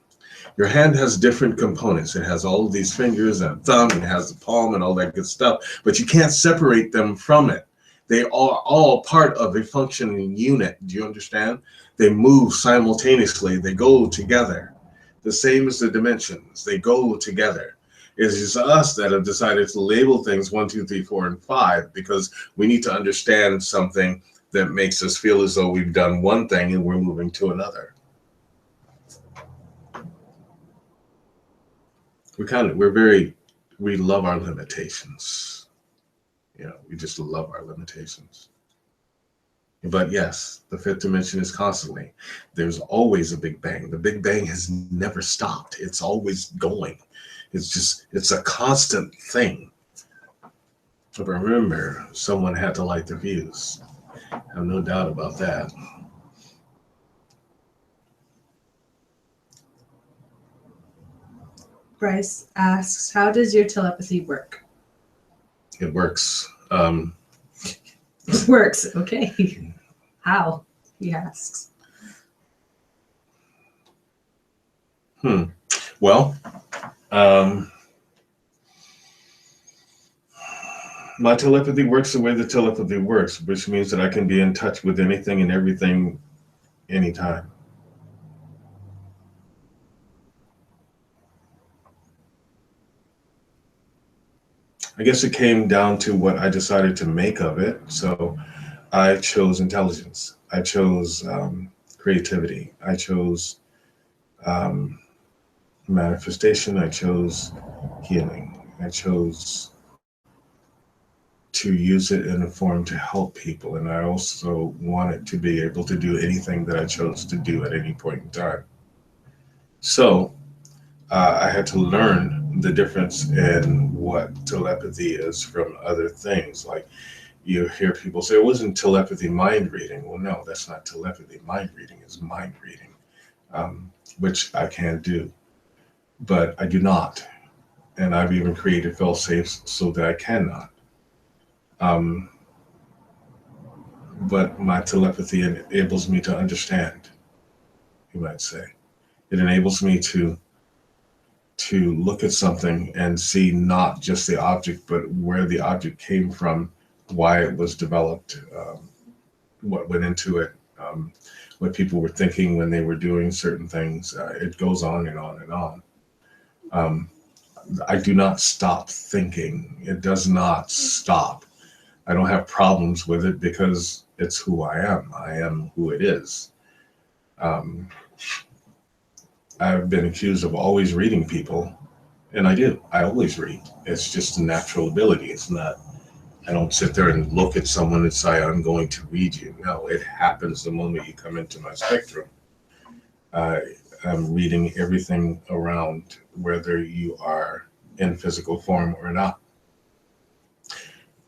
A: Your hand has different components. It has all of these fingers and a thumb, and it has the palm and all that good stuff, but you can't separate them from it. They are all part of a functioning unit. Do you understand? They move simultaneously. They go together. The same as the dimensions. They go together. It's just us that have decided to label things 1, 2, 3, 4, and 5 because we need to understand something that makes us feel as though we've done one thing and we're moving to another. We love our limitations. We just love our limitations. But yes, the fifth dimension is constantly. There's always a Big Bang. The Big Bang has never stopped. It's always going. It's a constant thing. But remember, someone had to light the fuse. I have no doubt about that.
B: Bryce asks, how does your telepathy work?
A: It works.
B: It works. Okay. How? He asks.
A: Well, my telepathy works the way the telepathy works, which means that I can be in touch with anything and everything anytime. I guess it came down to what I decided to make of it. So I chose intelligence. I chose creativity. I chose manifestation. I chose healing. I chose to use it in a form to help people. And I also wanted to be able to do anything that I chose to do at any point in time. So I had to learn the difference in what telepathy is from other things. Like you hear people say, it wasn't telepathy mind reading. Well, no, that's not telepathy. Mind reading is mind reading, which I can do, but I do not. And I've even created fail safes so that I cannot. But my telepathy enables me to understand, you might say. It enables me to look at something and see not just the object, but where the object came from, why it was developed, what went into it, what people were thinking when they were doing certain things. It goes on and on and on. I do not stop thinking. It does not stop. I don't have problems with it because it's who I am. I am who it is. I've been accused of always reading people, and I do. I always read. It's just a natural ability. It's not, I don't sit there and look at someone and say, I'm going to read you. No, it happens the moment you come into my spectrum. I'm reading everything around, whether you are in physical form or not.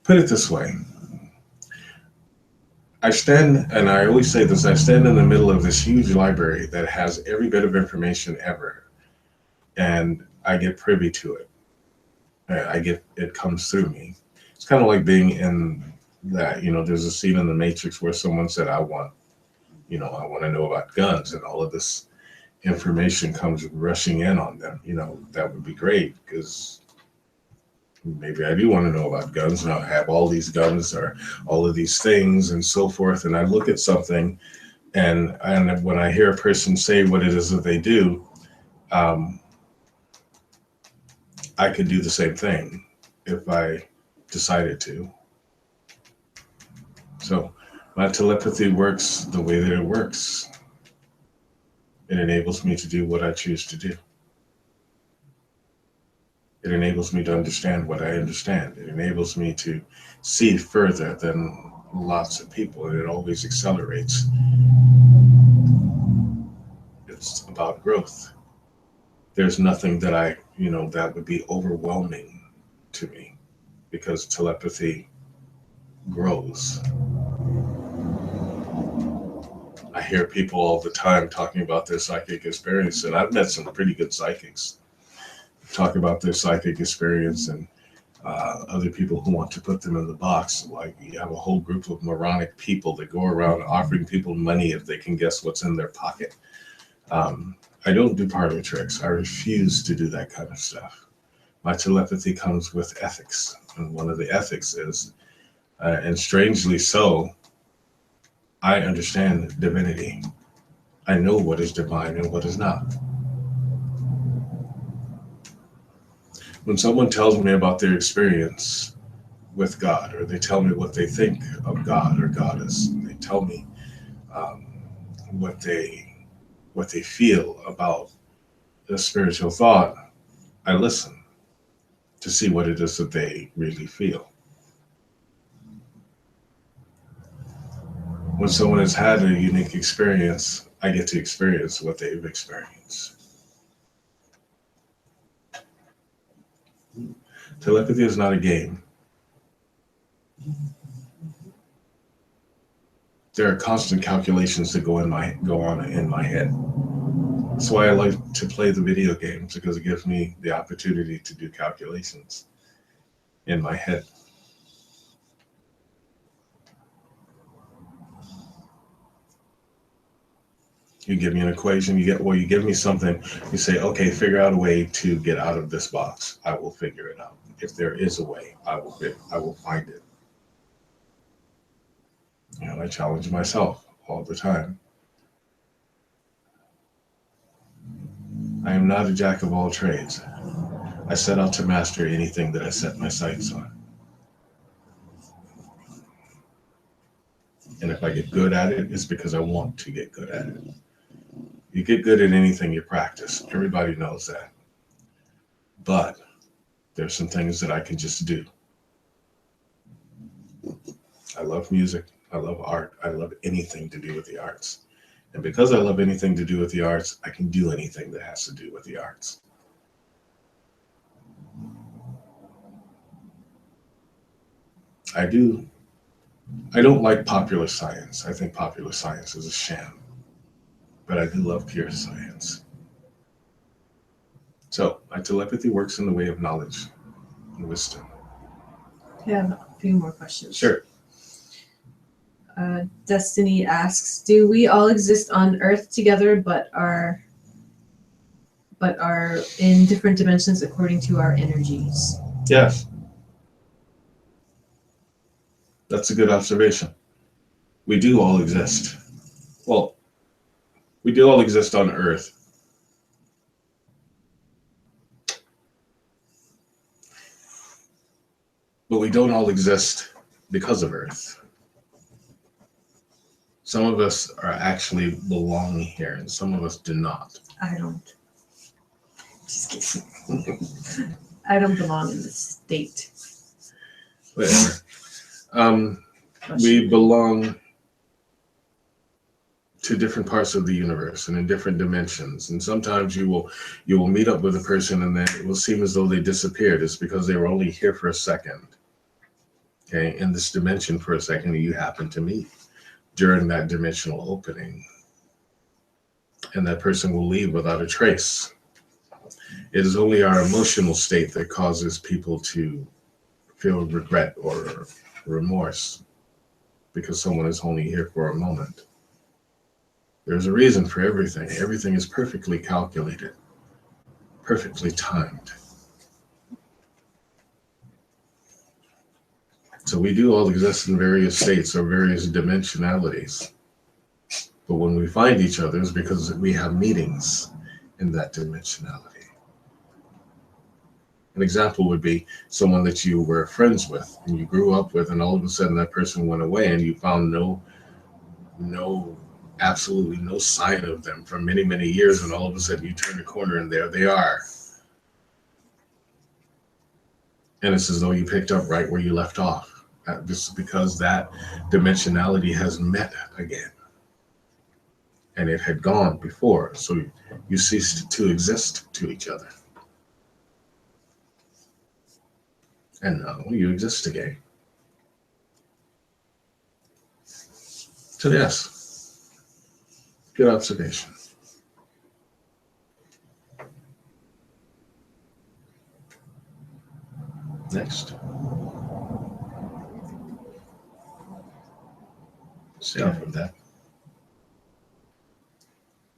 A: Put it this way. I stand, and I always say this, I stand in the middle of this huge library that has every bit of information ever, and I get privy to it. It comes through me. It's kind of like being in that, there's a scene in The Matrix where someone said, I want to know about guns, and all of this information comes rushing in on them. That would be great because maybe I do want to know about guns, and I have all these guns or all of these things and so forth. And I look at something, and when I hear a person say what it is that they do, I could do the same thing if I decided to. So my telepathy works the way that it works. It enables me to do what I choose to do. It enables me to understand what I understand. It enables me to see further than lots of people, and it always accelerates. It's about growth. There's nothing that that would be overwhelming to me because telepathy grows. I hear people all the time talking about their psychic experience, and I've met some pretty good psychics talk about their psychic experience, and other people who want to put them in the box. Like you have a whole group of moronic people that go around offering people money if they can guess what's in their pocket. I don't do parlor tricks. I refuse to do that kind of stuff. My telepathy comes with ethics, and one of the ethics is, and strangely so, I understand divinity. I know what is divine and what is not. When someone tells me about their experience with God, or they tell me what they think of God or Goddess, they tell me um, what they feel about a spiritual thought, I listen to see what it is that they really feel. When someone has had a unique experience, I get to experience what they've experienced. Telepathy is not a game. There are constant calculations that go on in my head. That's why I like to play the video games, because it gives me the opportunity to do calculations in my head. You give me an equation, you give me something, you say, okay, figure out a way to get out of this box. I will figure it out. If there is a way, I will find it. And I challenge myself all the time. I am not a jack of all trades. I set out to master anything that I set my sights on. And if I get good at it, it's because I want to get good at it. You get good at anything you practice. Everybody knows that. But there's some things that I can just do. I love music. I love art. I love anything to do with the arts. And because I love anything to do with the arts, I can do anything that has to do with the arts. I don't like popular science. I think popular science is a sham. But I do love pure science. So my telepathy works in the way of knowledge and wisdom.
B: I have a few more questions.
A: Sure.
B: Destiny asks, do we all exist on Earth together but are in different dimensions according to our energies?
A: Yes. That's a good observation. We do all exist. Well, we do all exist on Earth. But we don't all exist because of Earth. Some of us are actually belong here, and some of us do not.
B: I don't. Just kidding. I don't belong in this state.
A: Whatever. We belong to different parts of the universe and in different dimensions. And sometimes you will meet up with a person and then it will seem as though they disappeared. It's because they were only here for a second. Okay, in this dimension for a second, you happen to meet during that dimensional opening. And that person will leave without a trace. It is only our emotional state that causes people to feel regret or remorse because someone is only here for a moment. There's a reason for everything. Everything is perfectly calculated, perfectly timed. So we do all exist in various states or various dimensionalities. But when we find each other, it's because we have meetings in that dimensionality. An example would be someone that you were friends with and you grew up with, and all of a sudden that person went away and you found absolutely no sign of them for many, many years, and all of a sudden you turn the corner and there they are. And it's as though you picked up right where you left off. Just because that dimensionality has met again. And it had gone before, so you ceased to exist to each other. And now you exist again. So yes, good observation. Next. See off from that.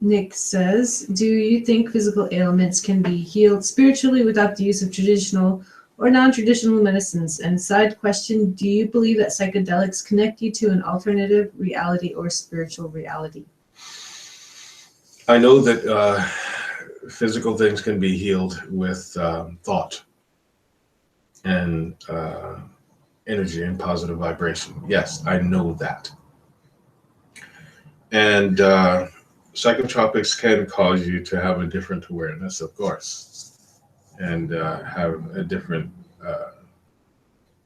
B: Nick says, do you think physical ailments can be healed spiritually without the use of traditional or non-traditional medicines? And side question, do you believe that psychedelics connect you to an alternative reality or spiritual reality?
A: I know that physical things can be healed with thought. and energy and positive vibration. Yes, I know that. And psychotropics can cause you to have a different awareness, of course, and have a different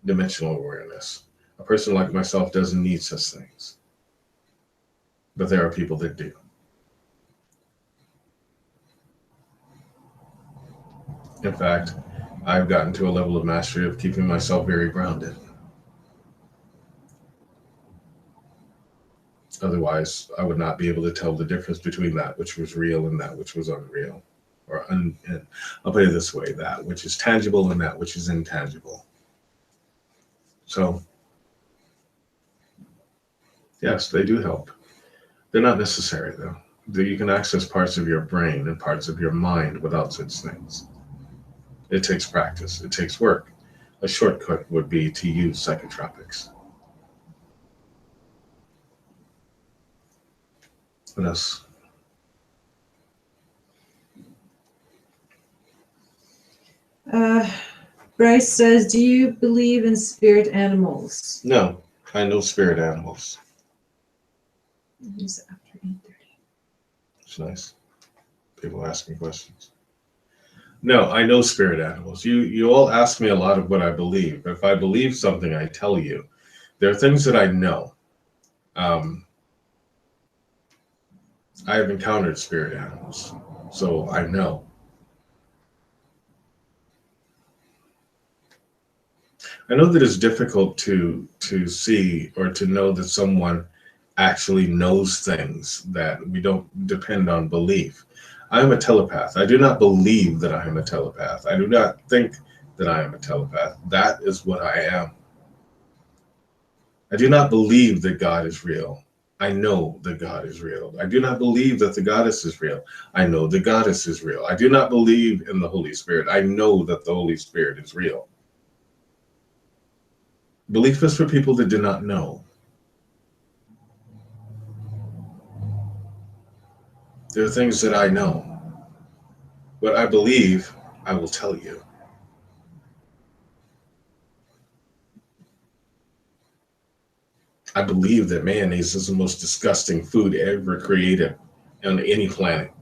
A: dimensional awareness. A person like myself doesn't need such things, but there are people that do. In fact, I've gotten to a level of mastery of keeping myself very grounded. Otherwise, I would not be able to tell the difference between that which was real and that which was unreal. And I'll put it this way, that which is tangible and that which is intangible. So, yes, they do help. They're not necessary, though. You can access parts of your brain and parts of your mind without such things. It takes practice. It takes work. A shortcut would be to use psychotropics. What else?
B: Bryce says, do you believe in spirit animals?
A: No, I know spirit animals.
B: It's after 8:30.
A: It's nice. People asking questions. No, I know spirit animals. You all ask me a lot of what I believe. If I believe something, I tell you. There are things that I know. I have encountered spirit animals, so I know. I know that it's difficult to see or to know that someone actually knows things, that we don't depend on belief. I am a telepath. I do not believe that I am a telepath. I do not think that I am a telepath. That is what I am. I do not believe that God is real. I know that God is real. I do not believe that the goddess is real. I know the goddess is real. I do not believe in the Holy Spirit. I know that the Holy Spirit is real. Belief is for people that do not know. There are things that I know. What I believe, I will tell you. I believe that mayonnaise is the most disgusting food ever created on any planet.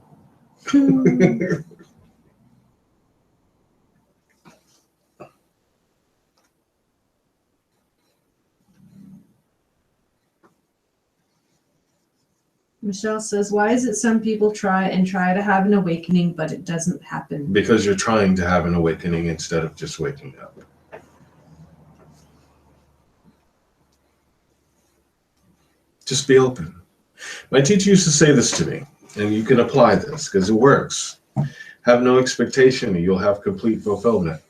B: Michelle says, why is it some people try to have an awakening, but it doesn't happen?
A: Because you're trying to have an awakening instead of just waking up. Just be open. My teacher used to say this to me, and you can apply this because it works. Have no expectation, and you'll have complete fulfillment.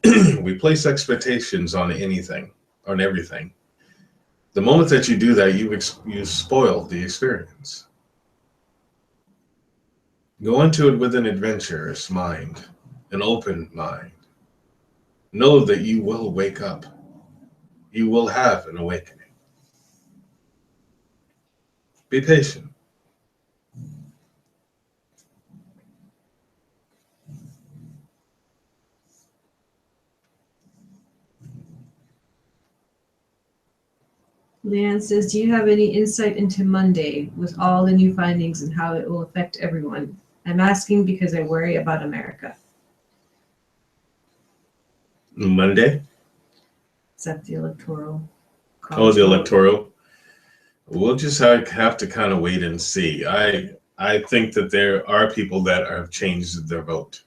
A: We place expectations on anything, on everything. The moment that you do that, you spoil the experience. Go into it with an adventurous mind, an open mind. Know that you will wake up. You will have an awakening. Be patient.
B: Leanne says, do you have any insight into Monday with all the new findings and how it will affect everyone? I'm asking because I worry about America.
A: Monday?
B: Is that the electoral?
A: Oh, the electoral. We'll just have to kind of wait and see. I think that there are people that have changed their vote.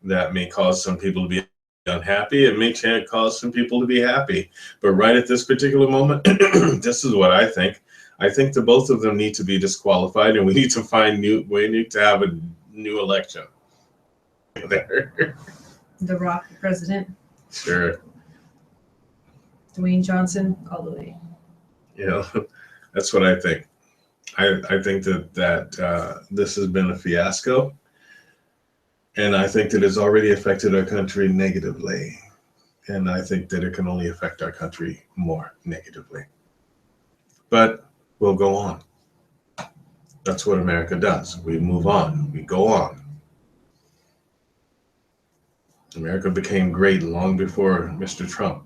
A: That may cause some people to be unhappy. It may cause some people to be happy. But right at this particular moment, this is what I think. I think that both of them need to be disqualified, and we need to have a new election. There.
B: The Rock president.
A: Sure.
B: Dwayne Johnson, all the way.
A: That's what I think. I think that this has been a fiasco, and I think that it's already affected our country negatively, and I think that it can only affect our country more negatively. But we'll go on. That's what America does. We move on. We go on. America became great long before Mr. Trump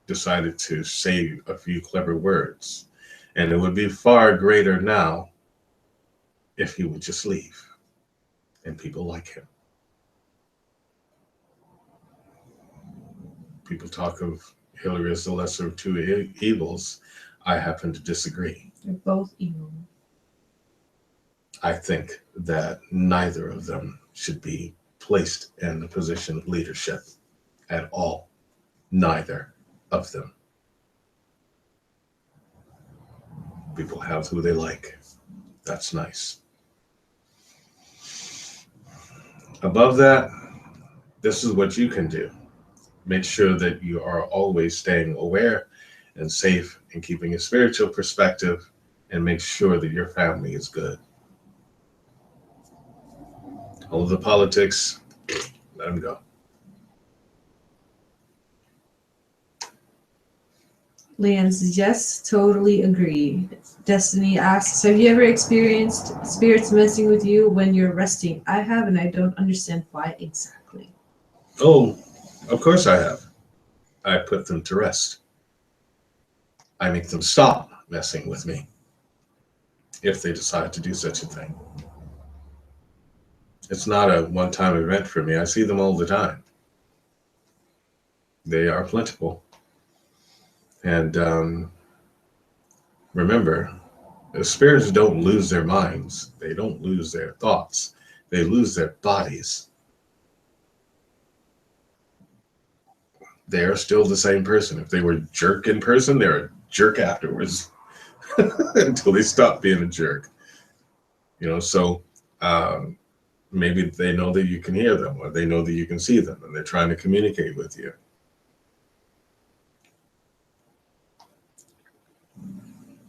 A: decided to say a few clever words. And it would be far greater now if he would just leave and people like him. People talk of Hillary as the lesser of two evils. I happen to disagree.
B: They're both evil.
A: I think that neither of them should be placed in a position of leadership at all. Neither of them. People have who they like. That's nice. Above that, this is what you can do. Make sure that you are always staying aware and safe and keeping a spiritual perspective, and make sure that your family is good. All of the politics, let them go.
B: Lance, yes, totally agree. Destiny asks, have you ever experienced spirits messing with you when you're resting? I have, and I don't understand why exactly.
A: Oh, of course I have. I put them to rest. I make them stop messing with me if they decide to do such a thing. It's not a one-time event for me. I see them all the time. They are plentiful. And remember, the spirits don't lose their minds. They don't lose their thoughts. They lose their bodies. They are still the same person. If they were a jerk in person, they're a jerk afterwards until they stop being a jerk. So maybe they know that you can hear them, or they know that you can see them, and they're trying to communicate with you.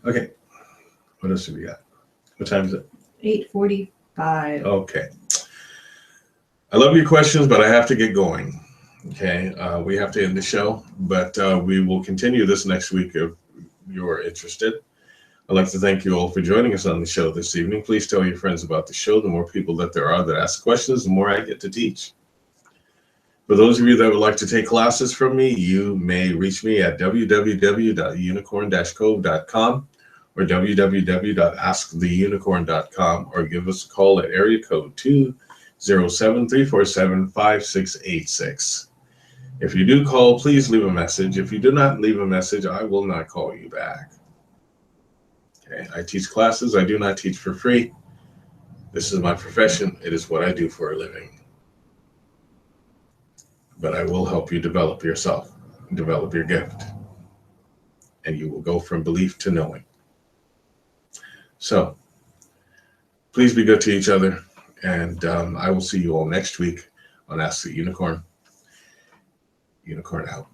A: Okay, what else do we got? What time is it?
B: 8:45.
A: Okay. I love your questions, but I have to get going. Okay, we have to end the show, but we will continue this next week if you're interested. I'd like to thank you all for joining us on the show this evening. Please tell your friends about the show. The more people that there are that ask questions, the more I get to teach. For those of you that would like to take classes from me, you may reach me at www.unicorn-cove.com or www.asktheunicorn.com, or give us a call at area code 207-347-5686. If you do call, please leave a message. If you do not leave a message, I will not call you back. Okay, I teach classes. I do not teach for free. This is my profession. It is what I do for a living. But I will help you develop yourself, develop your gift, and you will go from belief to knowing. So please be good to each other, and I will see you all next week on Ask the Unicorn. Unicorn out.